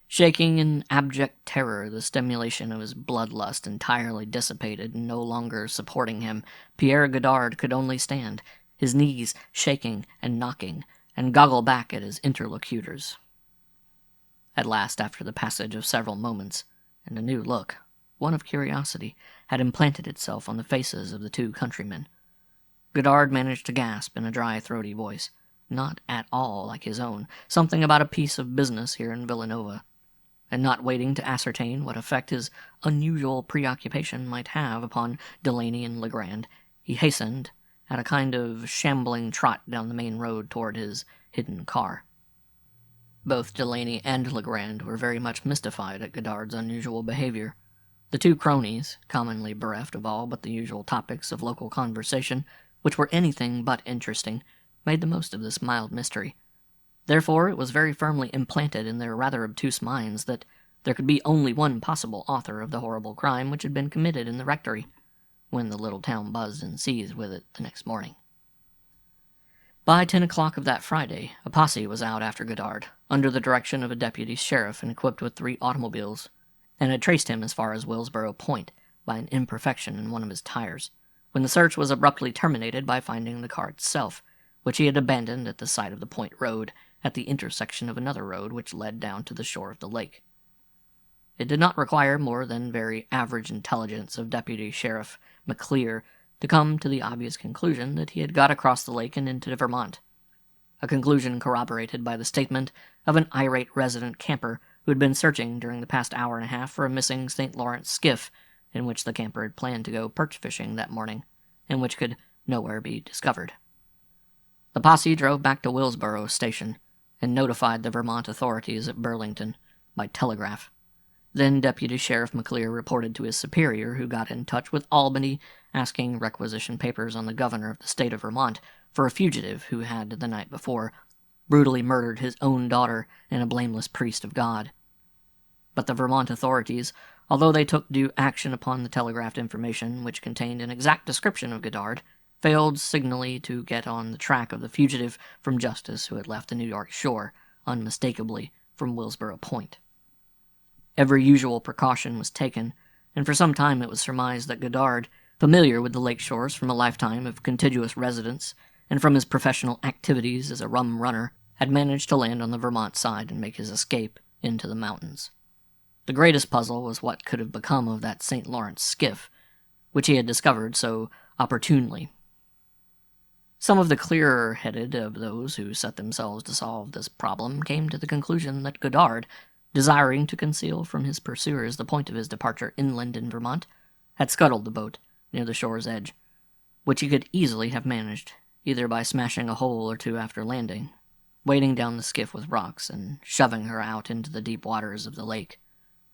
Shaking in abject terror, the stimulation of his bloodlust entirely dissipated and no longer supporting him, Pierre Godard could only stand, his knees shaking and knocking, and goggle back at his interlocutors. At last, after the passage of several moments, and a new look, one of curiosity, had implanted itself on the faces of the 2 countrymen, Godard managed to gasp in a dry, throaty voice, not at all like his own, something about a piece of business here in Villanova. And not waiting to ascertain what effect his unusual preoccupation might have upon Delaney and Legrand, he hastened at a kind of shambling trot down the main road toward his hidden car. Both Delaney and Legrand were very much mystified at Godard's unusual behavior. The 2 cronies, commonly bereft of all but the usual topics of local conversation, which were anything but interesting, made the most of this mild mystery. Therefore, it was very firmly implanted in their rather obtuse minds that there could be only one possible author of the horrible crime which had been committed in the rectory, when the little town buzzed and seethed with it the next morning. By 10 o'clock of that Friday, a posse was out after Godard, under the direction of a deputy sheriff and equipped with 3 automobiles, and had traced him as far as Willsboro Point by an imperfection in one of his tires, when the search was abruptly terminated by finding the car itself, which he had abandoned at the side of the Point Road, at the intersection of another road which led down to the shore of the lake. It did not require more than very average intelligence of Deputy Sheriff McClear to come to the obvious conclusion that he had got across the lake and into Vermont, a conclusion corroborated by the statement of an irate resident camper who had been searching during the past hour and a half for a missing St. Lawrence skiff in which the camper had planned to go perch fishing that morning, and which could nowhere be discovered. The posse drove back to Willsboro Station, and notified the Vermont authorities at Burlington by telegraph. Then Deputy Sheriff McClear reported to his superior, who got in touch with Albany, asking requisition papers on the governor of the state of Vermont for a fugitive who had, the night before, brutally murdered his own daughter and a blameless priest of God. But the Vermont authorities, although they took due action upon the telegraphed information, which contained an exact description of Godard, failed signally to get on the track of the fugitive from justice who had left the New York shore, unmistakably from Willsboro Point. Every usual precaution was taken, and for some time it was surmised that Godard, familiar with the lake shores from a lifetime of contiguous residence, and from his professional activities as a rum runner, had managed to land on the Vermont side and make his escape into the mountains. The greatest puzzle was what could have become of that St. Lawrence skiff, which he had discovered so opportunely. Some of the clearer-headed of those who set themselves to solve this problem came to the conclusion that Goddard, desiring to conceal from his pursuers the point of his departure inland in Vermont, had scuttled the boat near the shore's edge, which he could easily have managed, either by smashing a hole or two after landing, weighting down the skiff with rocks and shoving her out into the deep waters of the lake,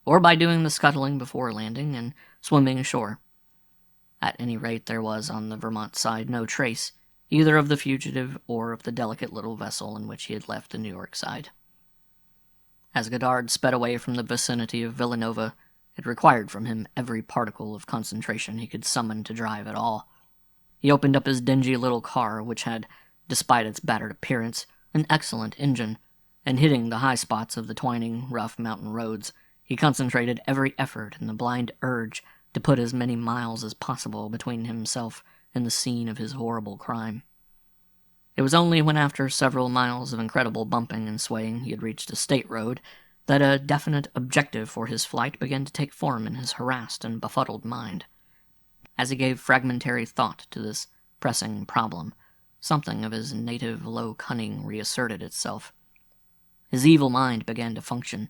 or by doing the scuttling before landing and swimming ashore. At any rate, there was on the Vermont side no trace, either of the fugitive or of the delicate little vessel in which he had left the New York side. As Goddard sped away from the vicinity of Villanova, it required from him every particle of concentration he could summon to drive at all. He opened up his dingy little car, which had, despite its battered appearance, an excellent engine, and hitting the high spots of the twining, rough mountain roads, he concentrated every effort in the blind urge to put as many miles as possible between himself and the scene of his horrible crime. It was only when after several miles of incredible bumping and swaying he had reached a state road that a definite objective for his flight began to take form in his harassed and befuddled mind. As he gave fragmentary thought to this pressing problem, something of his native low cunning reasserted itself. His evil mind began to function.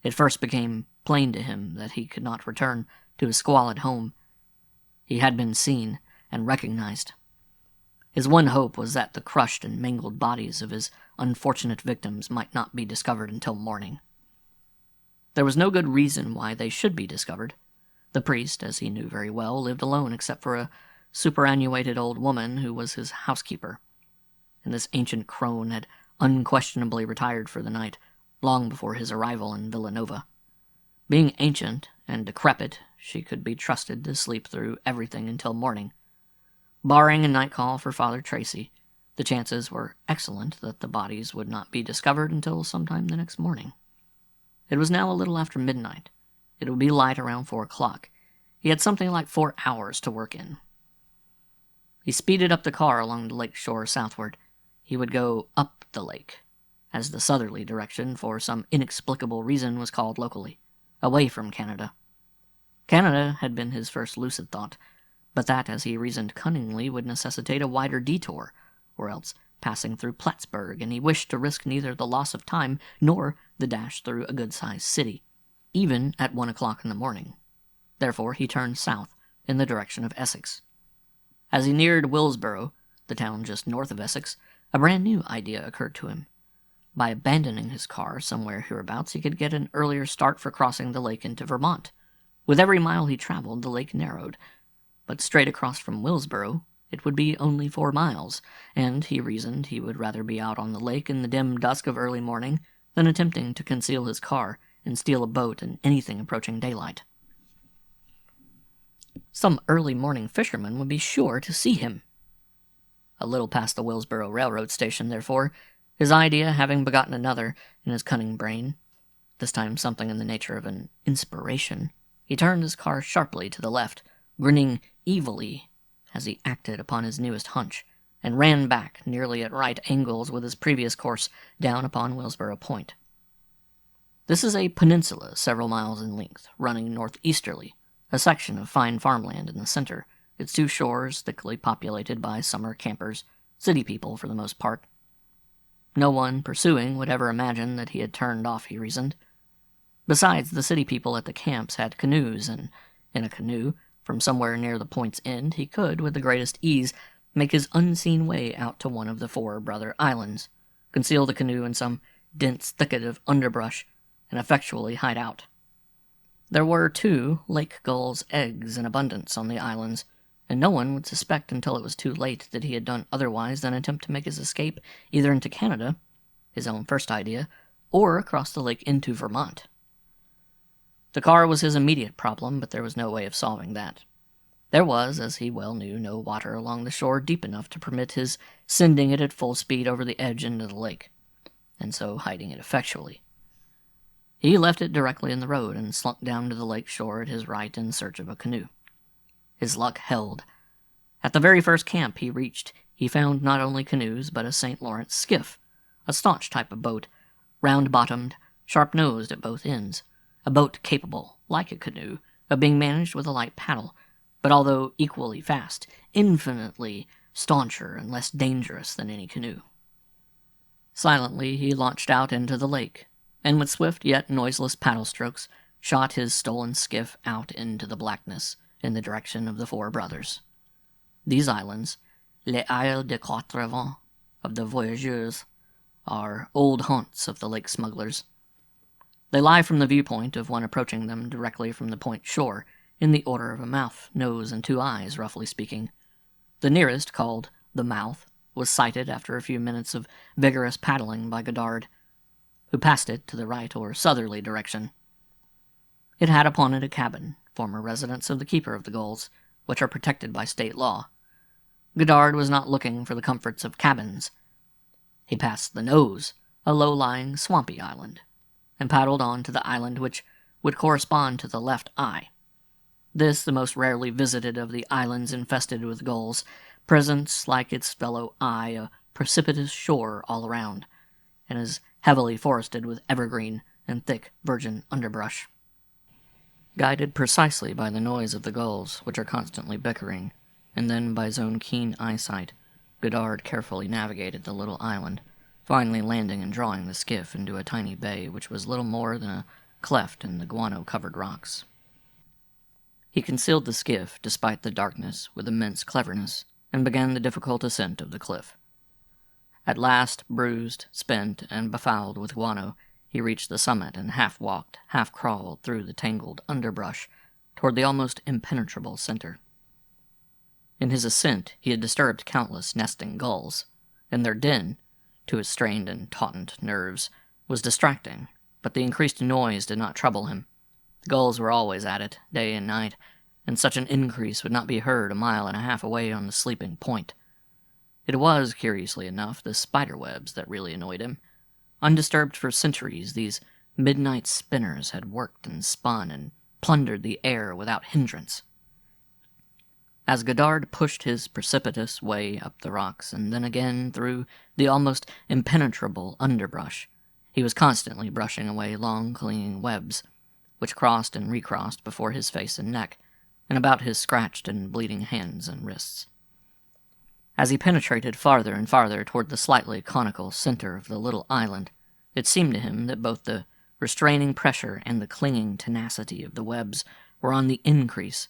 It first became plain to him that he could not return to his squalid home. He had been seen and recognized. His one hope was that the crushed and mangled bodies of his unfortunate victims might not be discovered until morning. There was no good reason why they should be discovered. The priest, as he knew very well, lived alone except for a superannuated old woman who was his housekeeper, and this ancient crone had unquestionably retired for the night, long before his arrival in Villanova. Being ancient and decrepit, she could be trusted to sleep through everything until morning. Barring a night call for Father Tracy, the chances were excellent that the bodies would not be discovered until sometime the next morning. It was now a little after midnight. It would be light around 4 o'clock. He had something like 4 hours to work in. He speeded up the car along the lake shore southward. He would go up the lake, as the southerly direction, for some inexplicable reason, was called locally, away from Canada. Canada had been his first lucid thought, but that, as he reasoned cunningly, would necessitate a wider detour, or else passing through Plattsburgh, and he wished to risk neither the loss of time nor the dash through a good-sized city, even at 1 o'clock in the morning. Therefore he turned south, in the direction of Essex. As he neared Willsboro, the town just north of Essex, a brand new idea occurred to him. By abandoning his car somewhere hereabouts, he could get an earlier start for crossing the lake into Vermont. With every mile he traveled, the lake narrowed, but straight across from Willsboro it would be only 4 miles, and he reasoned he would rather be out on the lake in the dim dusk of early morning than attempting to conceal his car and steal a boat in anything approaching daylight. Some early morning fisherman would be sure to see him. A little past the Willsboro railroad station, therefore, his idea having begotten another in his cunning brain, this time something in the nature of an inspiration, he turned his car sharply to the left, grinning evilly as he acted upon his newest hunch, and ran back nearly at right angles with his previous course down upon Willsboro Point. This is a peninsula several miles in length, running northeasterly, a section of fine farmland in the center, its 2 shores thickly populated by summer campers, city people for the most part. No one pursuing would ever imagine that he had turned off, he reasoned. Besides, the city people at the camps had canoes, and in a canoe, from somewhere near the point's end, he could, with the greatest ease, make his unseen way out to one of the 4 brother islands, conceal the canoe in some dense thicket of underbrush, and effectually hide out. There were, too, lake gulls' eggs in abundance on the islands, and no one would suspect until it was too late that he had done otherwise than attempt to make his escape either into Canada, his own first idea, or across the lake into Vermont. The car was his immediate problem, but there was no way of solving that. There was, as he well knew, no water along the shore deep enough to permit his sending it at full speed over the edge into the lake, and so hiding it effectually. He left it directly in the road and slunk down to the lake shore at his right in search of a canoe. His luck held. At the very first camp he reached, he found not only canoes, but a St. Lawrence skiff, a staunch type of boat, round-bottomed, sharp-nosed at both ends, a boat capable, like a canoe, of being managed with a light paddle, but although equally fast, infinitely stauncher and less dangerous than any canoe. Silently he launched out into the lake, and with swift yet noiseless paddle strokes shot his stolen skiff out into the blackness in the direction of the four brothers. These islands, les Isles des Quatre Vents of the voyageurs, are old haunts of the lake smugglers. They lie from the viewpoint of one approaching them directly from the point shore, in the order of a mouth, nose, and two eyes, roughly speaking. The nearest, called the Mouth, was sighted after a few minutes of vigorous paddling by Godard, who passed it to the right or southerly direction. It had upon it a cabin, former residence of the keeper of the gulls, which are protected by state law. Godard was not looking for the comforts of cabins. He passed the Nose, a low-lying, swampy island, and paddled on to the island which would correspond to the left eye. This, the most rarely visited of the islands infested with gulls, presents, like its fellow eye, a precipitous shore all around, and is heavily forested with evergreen and thick virgin underbrush. Guided precisely by the noise of the gulls, which are constantly bickering, and then by his own keen eyesight, Godard carefully navigated the little island, finally landing and drawing the skiff into a tiny bay which was little more than a cleft in the guano-covered rocks. He concealed the skiff, despite the darkness, with immense cleverness, and began the difficult ascent of the cliff. At last, bruised, spent, and befouled with guano, he reached the summit and half-walked, half-crawled through the tangled underbrush toward the almost impenetrable center. In his ascent, he had disturbed countless nesting gulls, and their din, to his strained and tautened nerves, was distracting, but the increased noise did not trouble him. The gulls were always at it, day and night, and such an increase would not be heard a mile and a half away on the sleeping point. It was, curiously enough, the spider-webs that really annoyed him. Undisturbed for centuries, these midnight spinners had worked and spun and plundered the air without hindrance. As Godard pushed his precipitous way up the rocks and then again through the almost impenetrable underbrush, he was constantly brushing away long, clinging webs, which crossed and recrossed before his face and neck, and about his scratched and bleeding hands and wrists. As he penetrated farther and farther toward the slightly conical center of the little island, it seemed to him that both the restraining pressure and the clinging tenacity of the webs were on the increase,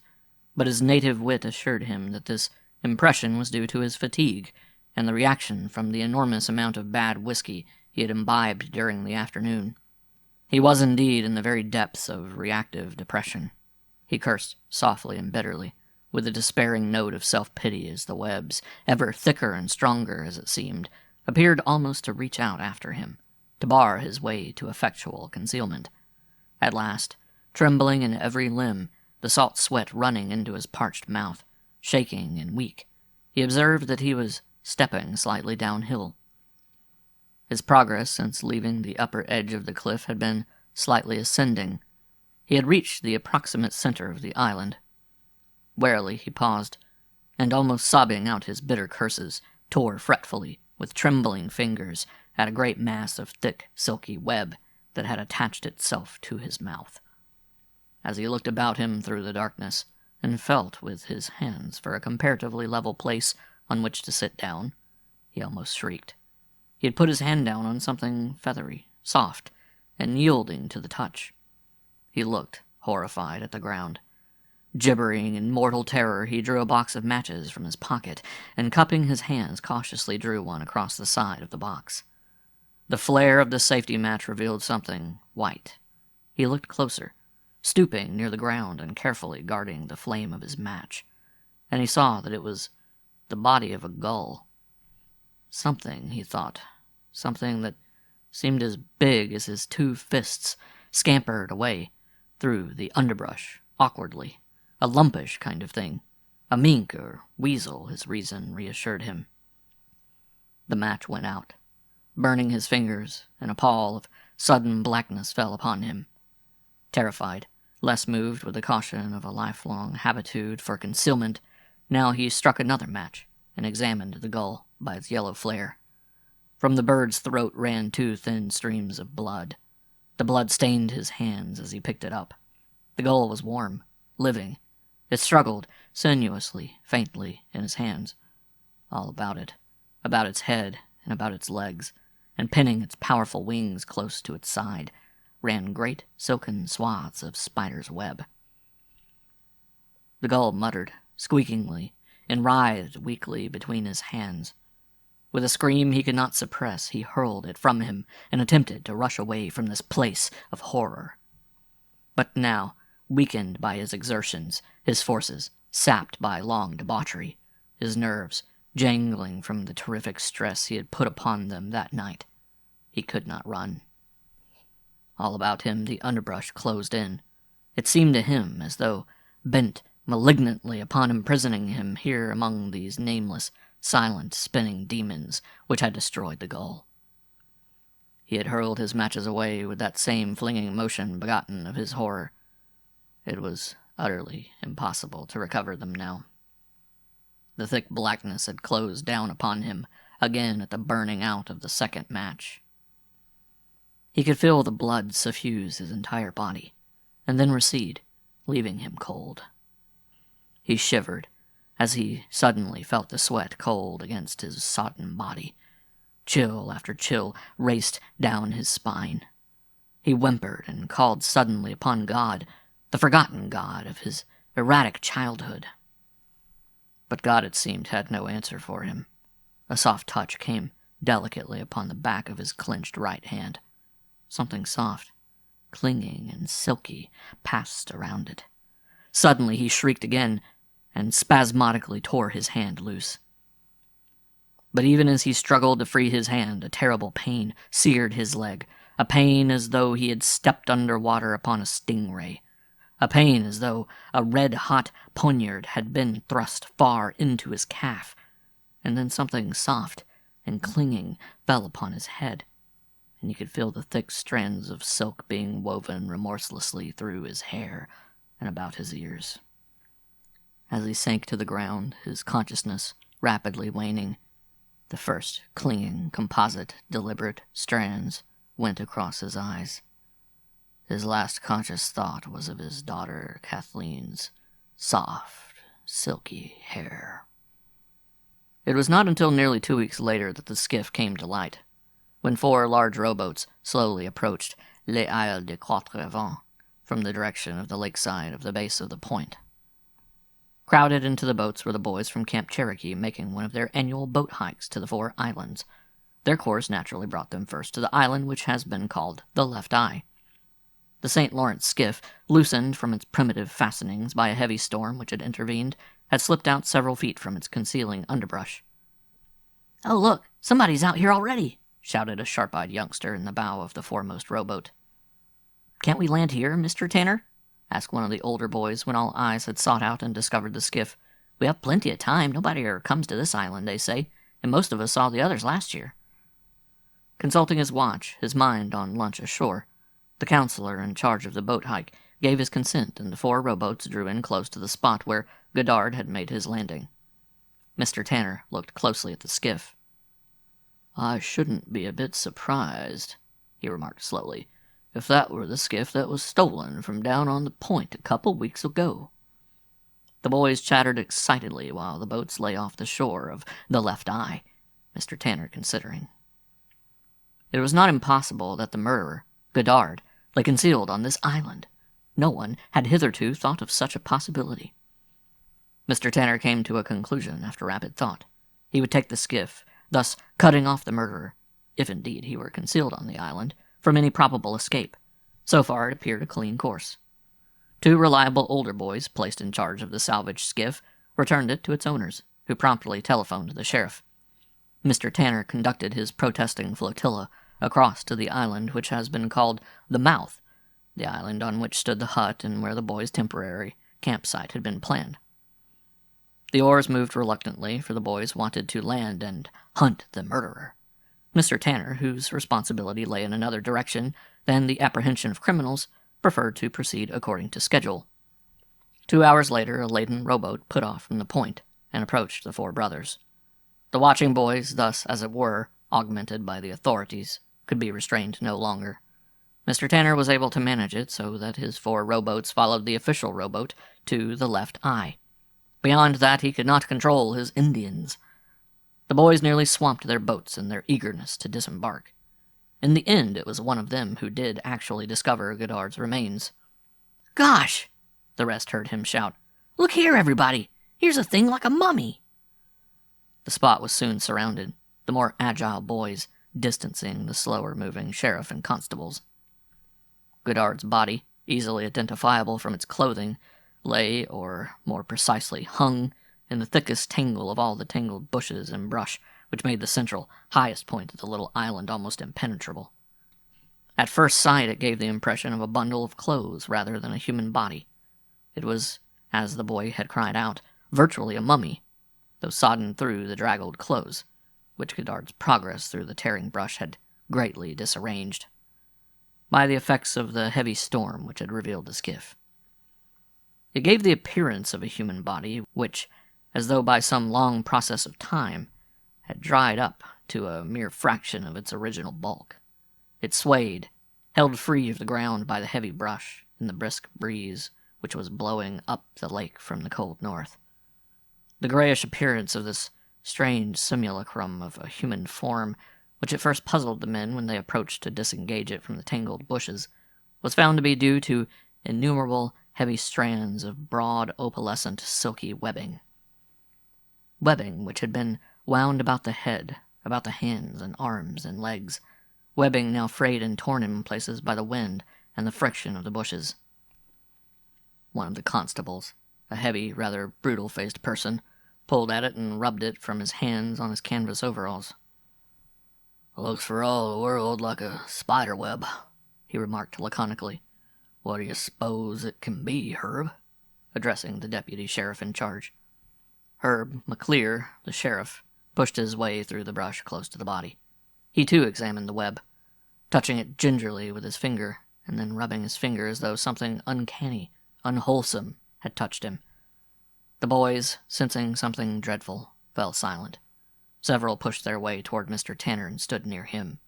but his native wit assured him that this impression was due to his fatigue and the reaction from the enormous amount of bad whiskey he had imbibed during the afternoon. He was indeed in the very depths of reactive depression. He cursed softly and bitterly, with a despairing note of self-pity as the webs, ever thicker and stronger as it seemed, appeared almost to reach out after him, to bar his way to effectual concealment. At last, trembling in every limb, the salt sweat running into his parched mouth, shaking and weak, he observed that he was stepping slightly downhill. His progress since leaving the upper edge of the cliff had been slightly ascending. He had reached the approximate center of the island. Warily he paused, and almost sobbing out his bitter curses, tore fretfully, with trembling fingers, at a great mass of thick, silky web that had attached itself to his mouth. As he looked about him through the darkness, and felt with his hands for a comparatively level place on which to sit down, he almost shrieked. He had put his hand down on something feathery, soft, and yielding to the touch. He looked, horrified, at the ground. Gibbering in mortal terror, he drew a box of matches from his pocket, and cupping his hands cautiously drew one across the side of the box. The flare of the safety match revealed something white. He looked closer, stooping near the ground and carefully guarding the flame of his match, and he saw that it was the body of a gull. Something, he thought, something that seemed as big as his two fists, scampered away through the underbrush, awkwardly, a lumpish kind of thing, a mink or weasel, his reason reassured him. The match went out, burning his fingers, and a pall of sudden blackness fell upon him. Terrified, less moved with the caution of a lifelong habitude for concealment, now he struck another match and examined the gull by its yellow flare. From the bird's throat ran two thin streams of blood. The blood stained his hands as he picked it up. The gull was warm, living. It struggled sinuously, faintly, in his hands. All about it, about its head and about its legs, and pinning its powerful wings close to its side, ran great silken swaths of spider's web. The gull muttered, squeakingly, and writhed weakly between his hands. With a scream he could not suppress, he hurled it from him and attempted to rush away from this place of horror. But now, weakened by his exertions, his forces sapped by long debauchery, his nerves jangling from the terrific stress he had put upon them that night, he could not run. All about him the underbrush closed in. It seemed to him as though bent malignantly upon imprisoning him here among these nameless, silent, spinning demons which had destroyed the gull. He had hurled his matches away with that same flinging motion begotten of his horror. It was utterly impossible to recover them now. The thick blackness had closed down upon him, again at the burning out of the second match. He could feel the blood suffuse his entire body, and then recede, leaving him cold. He shivered, as he suddenly felt the sweat cold against his sodden body. Chill after chill raced down his spine. He whimpered and called suddenly upon God, the forgotten God of his erratic childhood. But God, it seemed, had no answer for him. A soft touch came delicately upon the back of his clenched right hand. Something soft, clinging and silky, passed around it. Suddenly he shrieked again, and spasmodically tore his hand loose. But even as he struggled to free his hand, a terrible pain seared his leg, a pain as though he had stepped under water upon a stingray, a pain as though a red-hot poniard had been thrust far into his calf, and then something soft and clinging fell upon his head, and he could feel the thick strands of silk being woven remorselessly through his hair and about his ears. As he sank to the ground, his consciousness rapidly waning, the first clinging, composite, deliberate strands went across his eyes. His last conscious thought was of his daughter Kathleen's soft, silky hair. It was not until nearly 2 weeks later that the skiff came to light, when 4 large rowboats slowly approached Les Isles des Quatre Vents from the direction of the lakeside of the base of the point. Crowded into the boats were the boys from Camp Cherokee making one of their annual boat hikes to the 4 islands. Their course naturally brought them first to the island which has been called the Left Eye. The St. Lawrence skiff, loosened from its primitive fastenings by a heavy storm which had intervened, had slipped out several feet from its concealing underbrush. "Oh, look, somebody's out here already," shouted a sharp-eyed youngster in the bow of the foremost rowboat. "Can't we land here, Mr. Tanner?" asked one of the older boys when all eyes had sought out and discovered the skiff. "We have plenty of time. Nobody ever comes to this island, they say, and most of us saw the others last year." Consulting his watch, his mind on lunch ashore, the counselor in charge of the boat hike gave his consent, and the 4 rowboats drew in close to the spot where Godard had made his landing. Mr. Tanner looked closely at the skiff. "I shouldn't be a bit surprised," he remarked slowly, "if that were the skiff that was stolen from down on the point a couple weeks ago." The boys chattered excitedly while the boats lay off the shore of the Left Eye, Mr. Tanner considering. It was not impossible that the murderer, Godard, lay concealed on this island. No one had hitherto thought of such a possibility. Mr. Tanner came to a conclusion after rapid thought. He would take the skiff, thus cutting off the murderer, if indeed he were concealed on the island, from any probable escape. So far it appeared a clean course. 2 reliable older boys, placed in charge of the salvaged skiff, returned it to its owners, who promptly telephoned the sheriff. Mr. Tanner conducted his protesting flotilla across to the island which has been called the Mouth, the island on which stood the hut and where the boys' temporary campsite had been planned. The oars moved reluctantly, for the boys wanted to land and hunt the murderer. Mr. Tanner, whose responsibility lay in another direction than the apprehension of criminals, preferred to proceed according to schedule. 2 hours later, a laden rowboat put off from the point and approached the 4 brothers. The watching boys, thus, as it were, augmented by the authorities, could be restrained no longer. Mr. Tanner was able to manage it so that his 4 rowboats followed the official rowboat to the left eye. Beyond that, he could not control his Indians. The boys nearly swamped their boats in their eagerness to disembark. In the end, it was one of them who did actually discover Godard's remains. Gosh! The rest heard him shout. Look here, everybody! Here's a thing like a mummy! The spot was soon surrounded, the more agile boys distancing the slower-moving sheriff and constables. Godard's body, easily identifiable from its clothing, lay, or more precisely hung, in the thickest tangle of all the tangled bushes and brush which made the central, highest point of the little island almost impenetrable. At first sight it gave the impression of a bundle of clothes rather than a human body. It was, as the boy had cried out, virtually a mummy, though sodden through the draggled clothes, which Godard's progress through the tearing brush had greatly disarranged, by the effects of the heavy storm which had revealed the skiff. It gave the appearance of a human body, which, as though by some long process of time, had dried up to a mere fraction of its original bulk. It swayed, held free of the ground by the heavy brush in the brisk breeze which was blowing up the lake from the cold north. The grayish appearance of this strange simulacrum of a human form, which at first puzzled the men when they approached to disengage it from the tangled bushes, was found to be due to innumerable heavy strands of broad, opalescent, silky webbing. Webbing which had been wound about the head, about the hands and arms and legs, webbing now frayed and torn in places by the wind and the friction of the bushes. One of the constables, a heavy, rather brutal-faced person, pulled at it and rubbed it from his hands on his canvas overalls. "Looks for all the world like a spider web," he remarked laconically. "What do you suppose it can be, Herb?" addressing the deputy sheriff in charge. Herb McClear, the sheriff, pushed his way through the brush close to the body. He too examined the web, touching it gingerly with his finger, and then rubbing his finger as though something uncanny, unwholesome, had touched him. The boys, sensing something dreadful, fell silent. Several pushed their way toward Mr. Tanner and stood near him.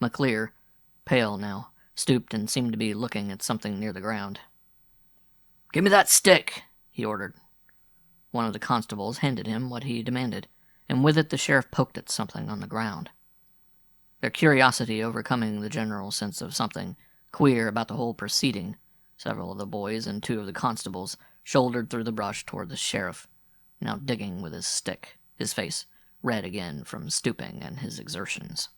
McClear, pale now, stooped and seemed to be looking at something near the ground. "Give me that stick," he ordered. One of the constables handed him what he demanded, and with it the sheriff poked at something on the ground. Their curiosity overcoming the general sense of something queer about the whole proceeding, several of the boys and 2 of the constables shouldered through the brush toward the sheriff, now digging with his stick, his face red again from stooping and his exertions.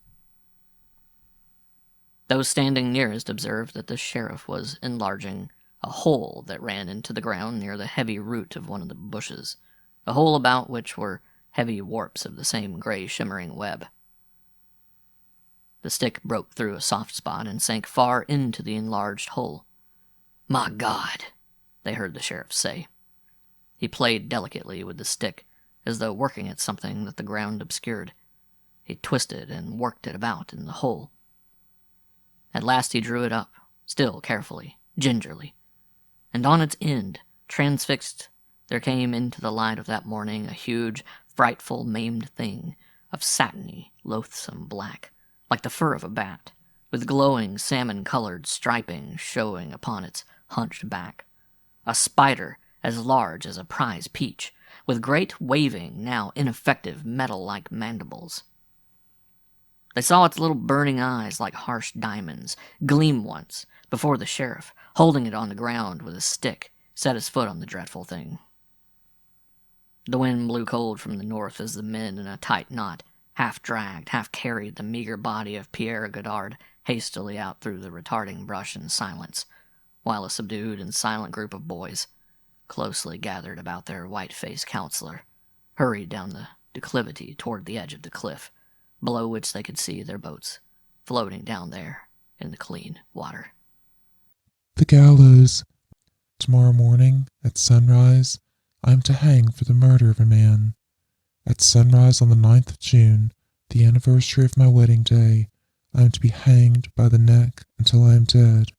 Those standing nearest observed that the sheriff was enlarging a hole that ran into the ground near the heavy root of one of the bushes, a hole about which were heavy warps of the same gray shimmering web. The stick broke through a soft spot and sank far into the enlarged hole. "My God," they heard the sheriff say. He played delicately with the stick, as though working at something that the ground obscured. He twisted and worked it about in the hole. At last he drew it up, still carefully, gingerly, and on its end, transfixed, there came into the light of that morning a huge, frightful, maimed thing of satiny, loathsome black, like the fur of a bat, with glowing salmon-colored striping showing upon its hunched back. A spider as large as a prize peach, with great waving, now ineffective, metal-like mandibles. They saw its little burning eyes like harsh diamonds gleam once before the sheriff, holding it on the ground with his stick, set his foot on the dreadful thing. The wind blew cold from the north as the men in a tight knot half-dragged, half-carried the meager body of Pierre Godard hastily out through the retarding brush in silence, while a subdued and silent group of boys, closely gathered about their white-faced counselor, hurried down the declivity toward the edge of the cliff, below which they could see their boats floating down there in the clean water. The gallows. Tomorrow morning, at sunrise, I am to hang for the murder of a man. At sunrise on the 9th of June, the anniversary of my wedding day, I am to be hanged by the neck until I am dead.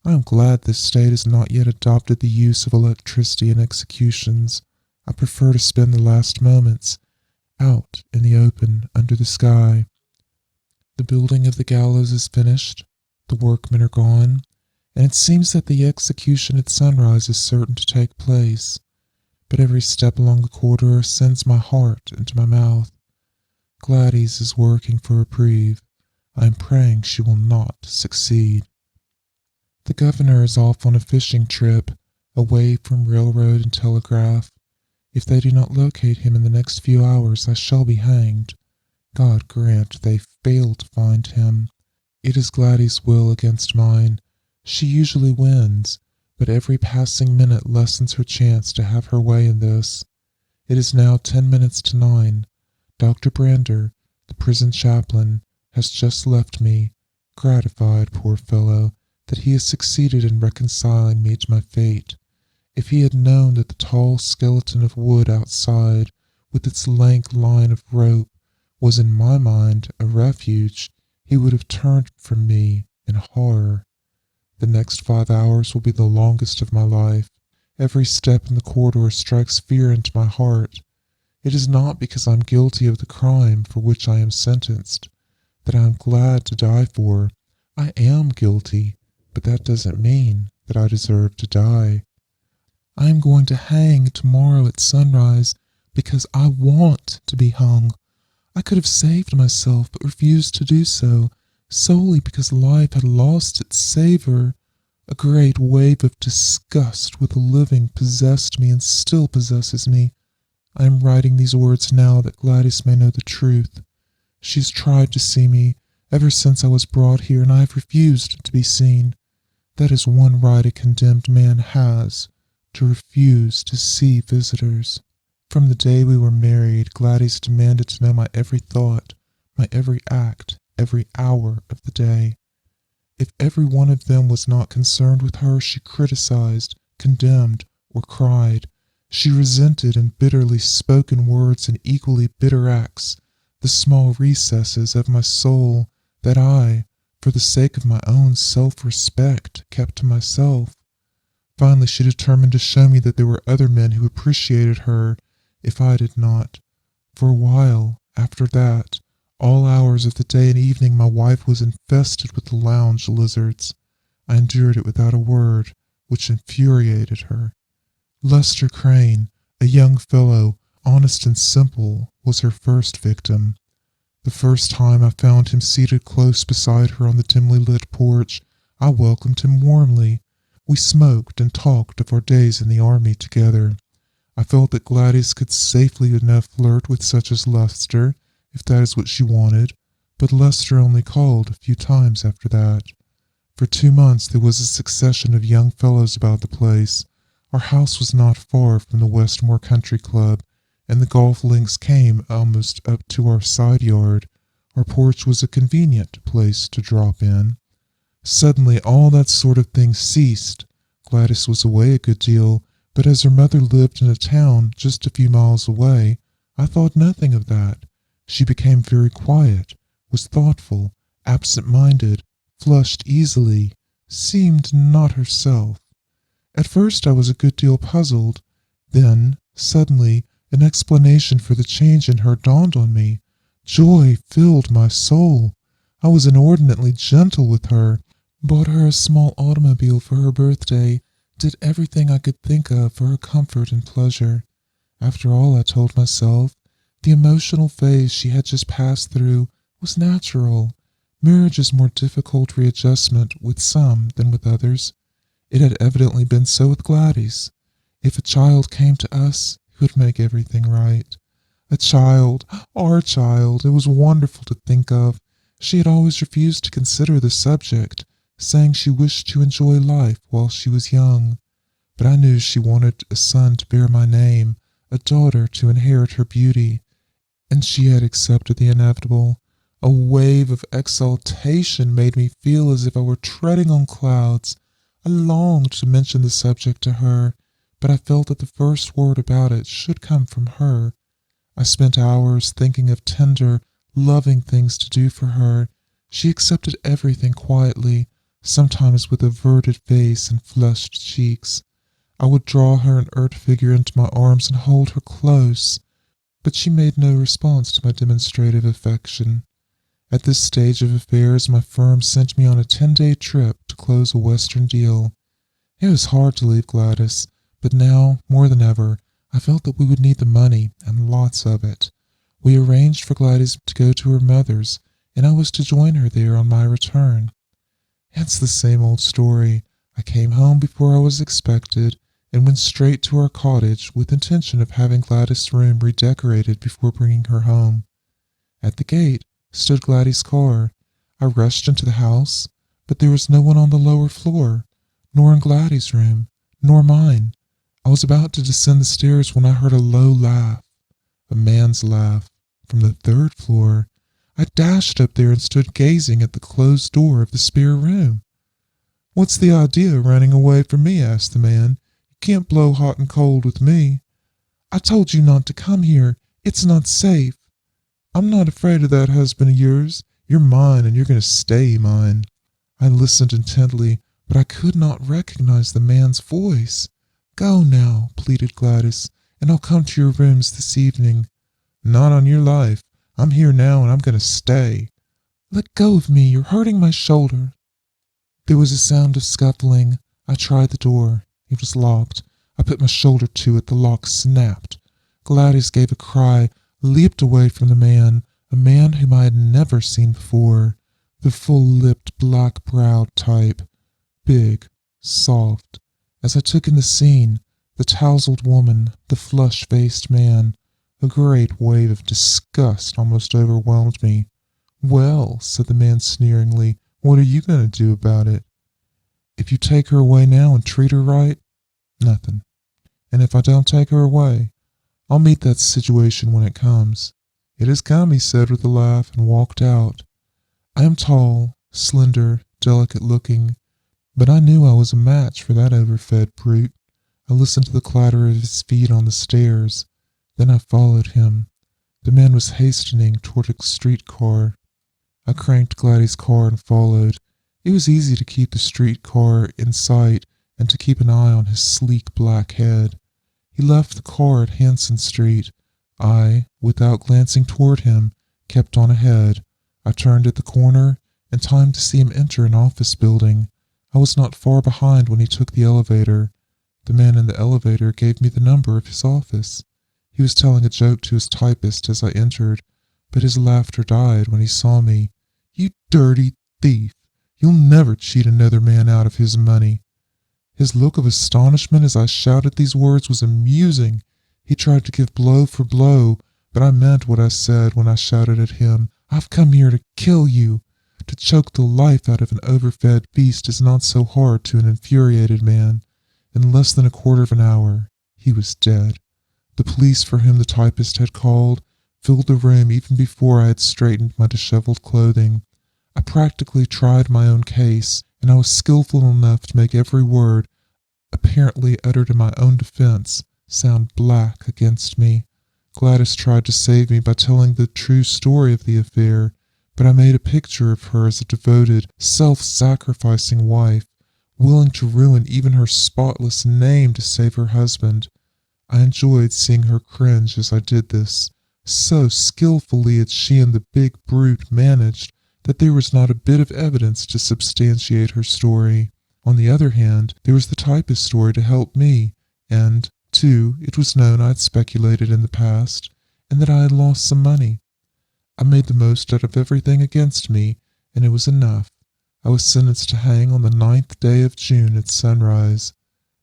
I am glad this state has not yet adopted the use of electricity in executions. I prefer to spend the last moments out in the open under the sky. The building of the gallows is finished. The workmen are gone, and it seems that the execution at sunrise is certain to take place, but every step along the corridor sends my heart into my mouth. Gladys is working for reprieve. I am praying she will not succeed. The governor is off on a fishing trip, away from railroad and telegraph. If they do not locate him in the next few hours, I shall be hanged. God grant they fail to find him. It is Gladys' will against mine. She usually wins, but every passing minute lessens her chance to have her way in this. It is now 10 minutes to 9. Dr. Brander, the prison chaplain, has just left me, gratified, poor fellow, that he has succeeded in reconciling me to my fate. If he had known that the tall skeleton of wood outside, with its lank line of rope, was in my mind a refuge, he would have turned from me in horror. The next 5 hours will be the longest of my life. Every step in the corridor strikes fear into my heart. It is not because I am guilty of the crime for which I am sentenced that I am glad to die for. I am guilty, but that doesn't mean that I deserve to die. I am going to hang tomorrow at sunrise because I want to be hung. I could have saved myself, but refused to do so, solely because life had lost its savor. A great wave of disgust with the living possessed me and still possesses me. I am writing these words now that Gladys may know the truth. She has tried to see me ever since I was brought here, and I have refused to be seen. That is one right a condemned man has, to refuse to see visitors. From the day we were married, Gladys demanded to know my every thought, my every act, every hour of the day. If every one of them was not concerned with her, she criticized, condemned, or cried. She resented in bitterly spoken words and equally bitter acts the small recesses of my soul that I, for the sake of my own self-respect, kept to myself. Finally, she determined to show me that there were other men who appreciated her if I did not. For a while, after that, all hours of the day and evening my wife was infested with the lounge lizards. I endured it without a word, which infuriated her. Lester Crane, a young fellow, honest and simple, was her first victim. The first time I found him seated close beside her on the dimly lit porch, I welcomed him warmly. We smoked and talked of our days in the army together. I felt that Gladys could safely enough flirt with such as Lester, if that is what she wanted, but Lester only called a few times after that. For 2 months there was a succession of young fellows about the place. Our house was not far from the Westmore Country Club, and the golf links came almost up to our side yard. Our porch was a convenient place to drop in. Suddenly all that sort of thing ceased. Gladys was away a good deal, but as her mother lived in a town just a few miles away, I thought nothing of that. She became very quiet, was thoughtful, absent-minded, flushed easily, seemed not herself. At first I was a good deal puzzled. Then, suddenly, an explanation for the change in her dawned on me. Joy filled my soul. I was inordinately gentle with her, bought her a small automobile for her birthday, did everything I could think of for her comfort and pleasure. After all, I told myself, the emotional phase she had just passed through was natural. Marriage is more difficult readjustment with some than with others. It had evidently been so with Gladys. If a child came to us, it would make everything right. A child, our child, it was wonderful to think of. She had always refused to consider the subject, saying she wished to enjoy life while she was young. But I knew she wanted a son to bear my name, a daughter to inherit her beauty, and she had accepted the inevitable. A wave of exultation made me feel as if I were treading on clouds. I longed to mention the subject to her, but I felt that the first word about it should come from her. I spent hours thinking of tender, loving things to do for her. She accepted everything quietly, sometimes with averted face and flushed cheeks. I would draw her inert figure into my arms and hold her close, but she made no response to my demonstrative affection. At this stage of affairs, my firm sent me on a 10-day trip to close a Western deal. It was hard to leave Gladys, but now, more than ever, I felt that we would need the money, and lots of it. We arranged for Gladys to go to her mother's, and I was to join her there on my return. It's the same old story. I came home before I was expected, and went straight to our cottage with intention of having Gladys' room redecorated before bringing her home. At the gate stood Gladys' car. I rushed into the house, but there was no one on the lower floor, nor in Gladys' room, nor mine. I was about to descend the stairs when I heard a low laugh, a man's laugh, from the 3rd floor. I dashed up there and stood gazing at the closed door of the spare room. "What's the idea of running away from me?" asked the man. "You can't blow hot and cold with me." "I told you not to come here. It's not safe." "I'm not afraid of that husband of yours. You're mine, and you're going to stay mine." I listened intently, but I could not recognize the man's voice. "Go now," pleaded Gladys, "and I'll come to your rooms this evening." "Not on your life. I'm here now, and I'm going to stay." "Let go of me. You're hurting my shoulder." There was a sound of scuffling. I tried the door. It was locked. I put my shoulder to it. The lock snapped. Gladys gave a cry, leaped away from the man, a man whom I had never seen before, the full-lipped, black-browed type, big, soft. As I took in the scene, the tousled woman, the flush-faced man, a great wave of disgust almost overwhelmed me. "Well," said the man sneeringly, "what are you going to do about it?" "If you take her away now and treat her right, nothing. And if I don't take her away, I'll meet that situation when it comes." "It has come," he said with a laugh, and walked out. I am tall, slender, delicate-looking, but I knew I was a match for that overfed brute. I listened to the clatter of his feet on the stairs. Then I followed him. The man was hastening toward a streetcar. I cranked Gladys' car and followed. It was easy to keep the streetcar in sight and to keep an eye on his sleek black head. He left the car at Hanson Street. I, without glancing toward him, kept on ahead. I turned at the corner, in time to see him enter an office building. I was not far behind when he took the elevator. The man in the elevator gave me the number of his office. He was telling a joke to his typist as I entered, but his laughter died when he saw me. "You dirty thief! You'll never cheat another man out of his money." His look of astonishment as I shouted these words was amusing. He tried to give blow for blow, but I meant what I said when I shouted at him. "I've come here to kill you." To choke the life out of an overfed beast is not so hard to an infuriated man. In less than a quarter of an hour, he was dead. The police for whom the typist had called filled the room even before I had straightened my disheveled clothing. I practically tried my own case, and I was skillful enough to make every word, apparently uttered in my own defense, sound black against me. Gladys tried to save me by telling the true story of the affair, but I made a picture of her as a devoted, self-sacrificing wife, willing to ruin even her spotless name to save her husband. I enjoyed seeing her cringe as I did this. So skillfully had she and the big brute managed that there was not a bit of evidence to substantiate her story. On the other hand, there was the typist's story to help me, and, too, it was known I had speculated in the past, and that I had lost some money. I made the most out of everything against me, and it was enough. I was sentenced to hang on the 9th day of June at sunrise.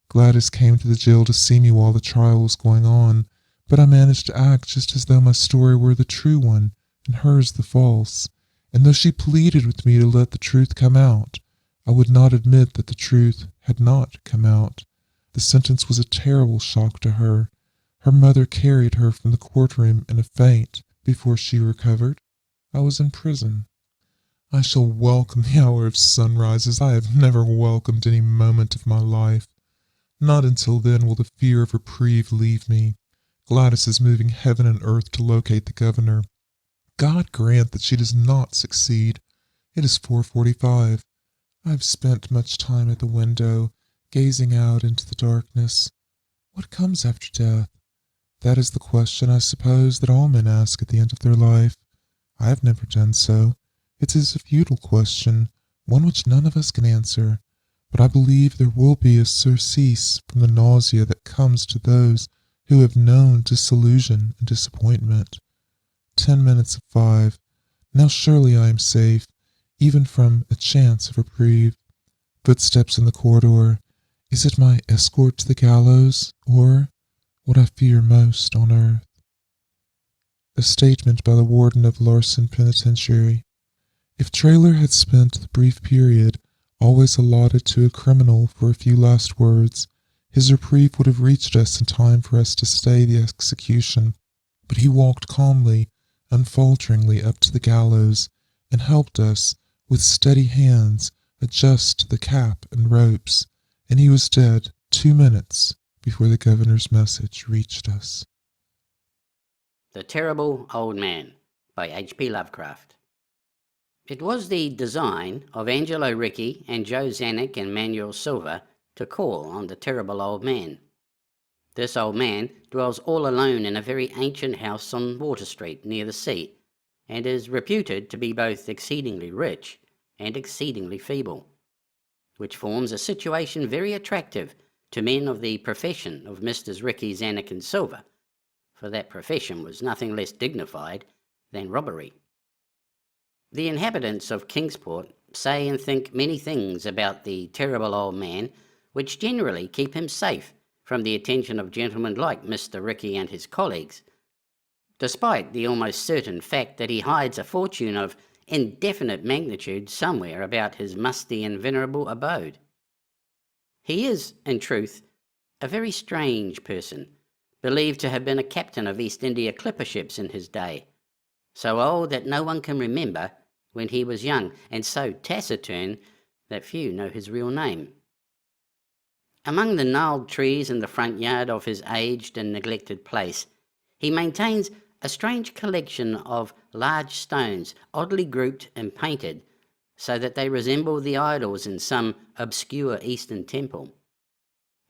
Gladys came to the jail to see me while the trial was going on, but I managed to act just as though my story were the true one, and hers the false. And though she pleaded with me to let the truth come out, I would not admit that the truth had not come out. The sentence was a terrible shock to her. Her mother carried her from the courtroom in a faint. Before she recovered, I was in prison. I shall welcome the hour of sunrise as I have never welcomed any moment of my life. Not until then will the fear of reprieve leave me. Gladys is moving heaven and earth to locate the governor. God grant that she does not succeed. It is 4:45. I have spent much time at the window, gazing out into the darkness. What comes after death? That is the question, I suppose, that all men ask at the end of their life. I have never done so. It is a futile question, one which none of us can answer, but I believe there will be a surcease from the nausea that comes to those who have known disillusion and disappointment. 10 minutes of 5. Now surely I am safe, even from a chance of reprieve. Footsteps in the corridor. Is it my escort to the gallows, or what I fear most on earth? A statement by the warden of Larson Penitentiary. If Traylor had spent the brief period always allotted to a criminal for a few last words, his reprieve would have reached us in time for us to stay the execution. But he walked calmly, unfalteringly up to the gallows, and helped us, with steady hands, adjust the cap and ropes, and he was dead 2 minutes before the governor's message reached us. The Terrible Old Man by H.P. Lovecraft. It was the design of Angelo Ricci and Joe Zanuck and Manuel Silva to call on the terrible old man. This old man dwells all alone in a very ancient house on Water Street near the sea, and is reputed to be both exceedingly rich and exceedingly feeble, which forms a situation very attractive to men of the profession of Messrs. Ricci, Zanuck and Silva, for that profession was nothing less dignified than robbery. The inhabitants of Kingsport say and think many things about the terrible old man, which generally keep him safe from the attention of gentlemen like Mr. Ricci and his colleagues, despite the almost certain fact that he hides a fortune of indefinite magnitude somewhere about his musty and venerable abode. He is, in truth, a very strange person, believed to have been a captain of East India clipper ships in his day, so old that no one can remember when he was young, and so taciturn that few know his real name. Among the gnarled trees in the front yard of his aged and neglected place, he maintains a strange collection of large stones, oddly grouped and painted, so that they resemble the idols in some obscure Eastern temple.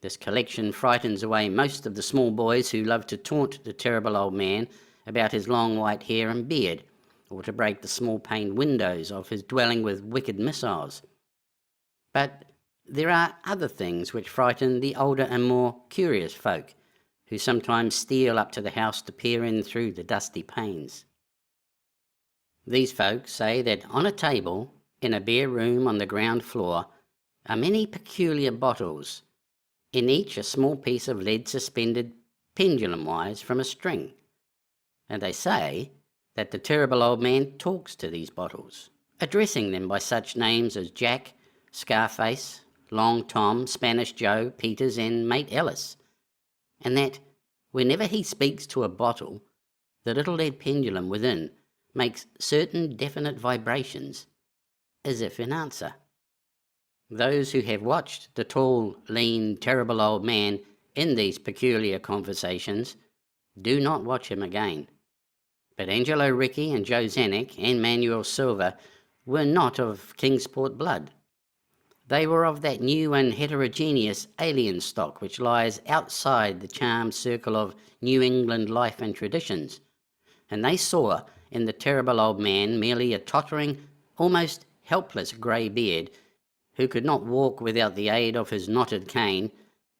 This collection frightens away most of the small boys who love to taunt the terrible old man about his long white hair and beard, or to break the small-paned windows of his dwelling with wicked missiles. But there are other things which frighten the older and more curious folk, who sometimes steal up to the house to peer in through the dusty panes. These folk say that on a table, in a bare room on the ground floor, are many peculiar bottles, in each a small piece of lead suspended pendulum-wise from a string, and they say that the terrible old man talks to these bottles, addressing them by such names as Jack, Scarface, Long Tom, Spanish Joe, Peters, and Mate Ellis, and that whenever he speaks to a bottle, the little lead pendulum within makes certain definite vibrations, as if in answer. Those who have watched the tall, lean, terrible old man in these peculiar conversations do not watch him again. But Angelo Ricci and Joe Zanuck and Manuel Silva were not of Kingsport blood. They were of that new and heterogeneous alien stock which lies outside the charmed circle of New England life and traditions, and they saw in the terrible old man merely a tottering, almost helpless grey beard, who could not walk without the aid of his knotted cane,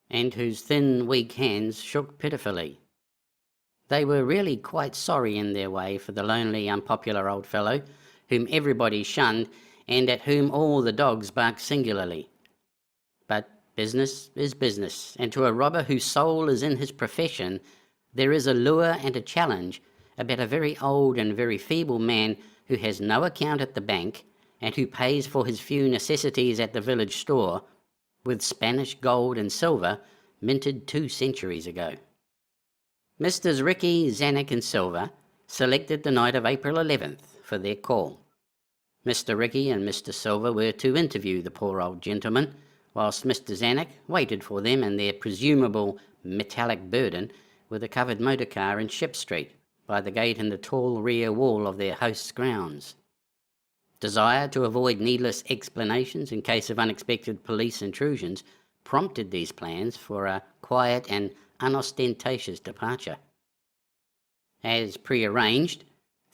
and whose thin, weak hands shook pitifully. They were really quite sorry in their way for the lonely, unpopular old fellow, whom everybody shunned, and at whom all the dogs barked singularly. But business is business, and to a robber whose soul is in his profession, there is a lure and a challenge about a very old and very feeble man who has no account at the bank, and who pays for his few necessities at the village store with Spanish gold and silver minted 2 centuries ago. Messrs. Ricci, Zanuck and Silva selected the night of April 11th for their call. Mr. Ricci and Mr. Silva were to interview the poor old gentleman, whilst Mr. Zanuck waited for them and their presumable metallic burden with a covered motor car in Ship Street, by the gate in the tall rear wall of their host's grounds. Desire to avoid needless explanations in case of unexpected police intrusions prompted these plans for a quiet and unostentatious departure. As prearranged,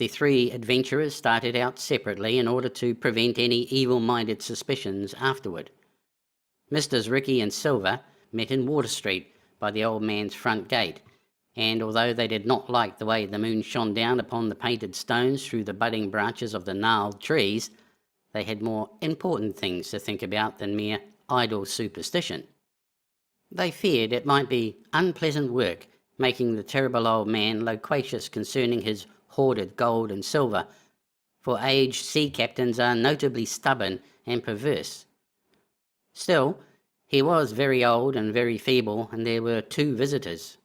The three adventurers started out separately in order to prevent any evil-minded suspicions afterward. Messrs. Ricky and Silver met in Water Street by the old man's front gate, and although they did not like the way the moon shone down upon the painted stones through the budding branches of the gnarled trees, they had more important things to think about than mere idle superstition. They feared it might be unpleasant work making the terrible old man loquacious concerning his hoarded gold and silver, for aged sea captains are notably stubborn and perverse. Still, he was very old and very feeble, and there were two visitors.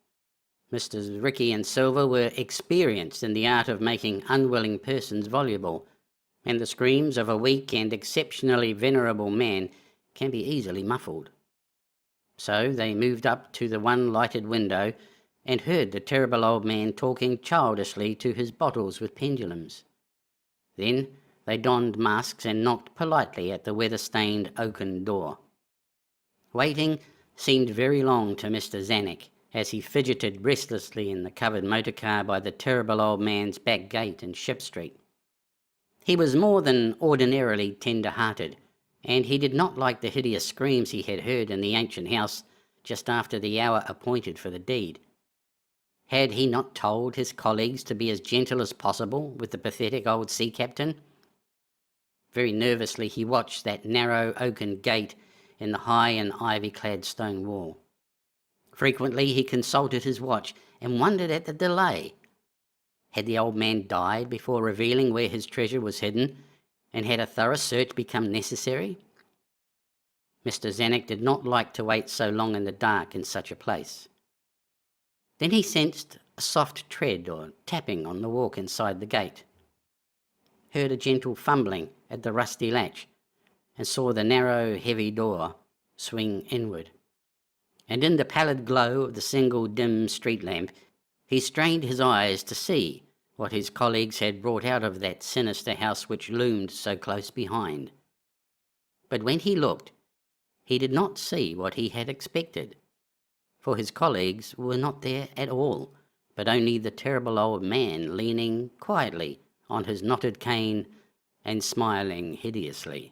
Messrs. Ricky and Silver were experienced in the art of making unwilling persons voluble, and the screams of a weak and exceptionally venerable man can be easily muffled. So they moved up to the one lighted window and heard the terrible old man talking childishly to his bottles with pendulums. Then they donned masks and knocked politely at the weather-stained oaken door. Waiting seemed very long to Mr. Zanuck as he fidgeted restlessly in the covered motor car by the terrible old man's back gate in Ship Street. He was more than ordinarily tender-hearted, and he did not like the hideous screams he had heard in the ancient house just after the hour appointed for the deed. Had he not told his colleagues to be as gentle as possible with the pathetic old sea captain? Very nervously he watched that narrow oaken gate in the high and ivy-clad stone wall. Frequently he consulted his watch and wondered at the delay. Had the old man died before revealing where his treasure was hidden, and had a thorough search become necessary? Mr. Zanuck did not like to wait so long in the dark in such a place. Then he sensed a soft tread or tapping on the walk inside the gate, heard a gentle fumbling at the rusty latch, and saw the narrow, heavy door swing inward. And in the pallid glow of the single dim street lamp, he strained his eyes to see what his colleagues had brought out of that sinister house which loomed so close behind. But when he looked, he did not see what he had expected, for his colleagues were not there at all, but only the terrible old man leaning quietly on his knotted cane and smiling hideously.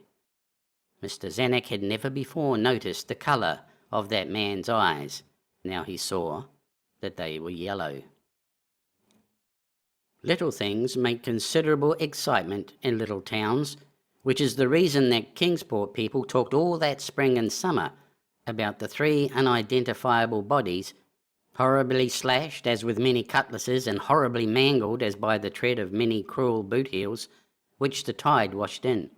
Mr. Zanuck had never before noticed the colour of that man's eyes. Now he saw that they were yellow. Little things make considerable excitement in little towns, which is the reason that Kingsport people talked all that spring and summer about the three unidentifiable bodies, horribly slashed as with many cutlasses and horribly mangled as by the tread of many cruel boot heels, which the tide washed in.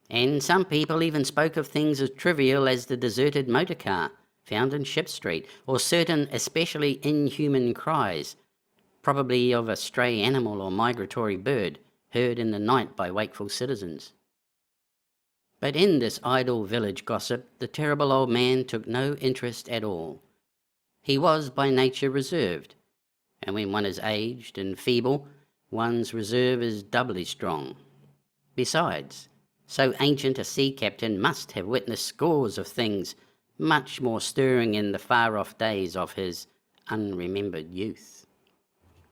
And some people even spoke of things as trivial as the deserted motor car found in Ship Street, or certain especially inhuman cries, probably of a stray animal or migratory bird, heard in the night by wakeful citizens. But in this idle village gossip the terrible old man took no interest at all. He was by nature reserved, and when one is aged and feeble, one's reserve is doubly strong. Besides, so ancient a sea captain must have witnessed scores of things much more stirring in the far-off days of his unremembered youth.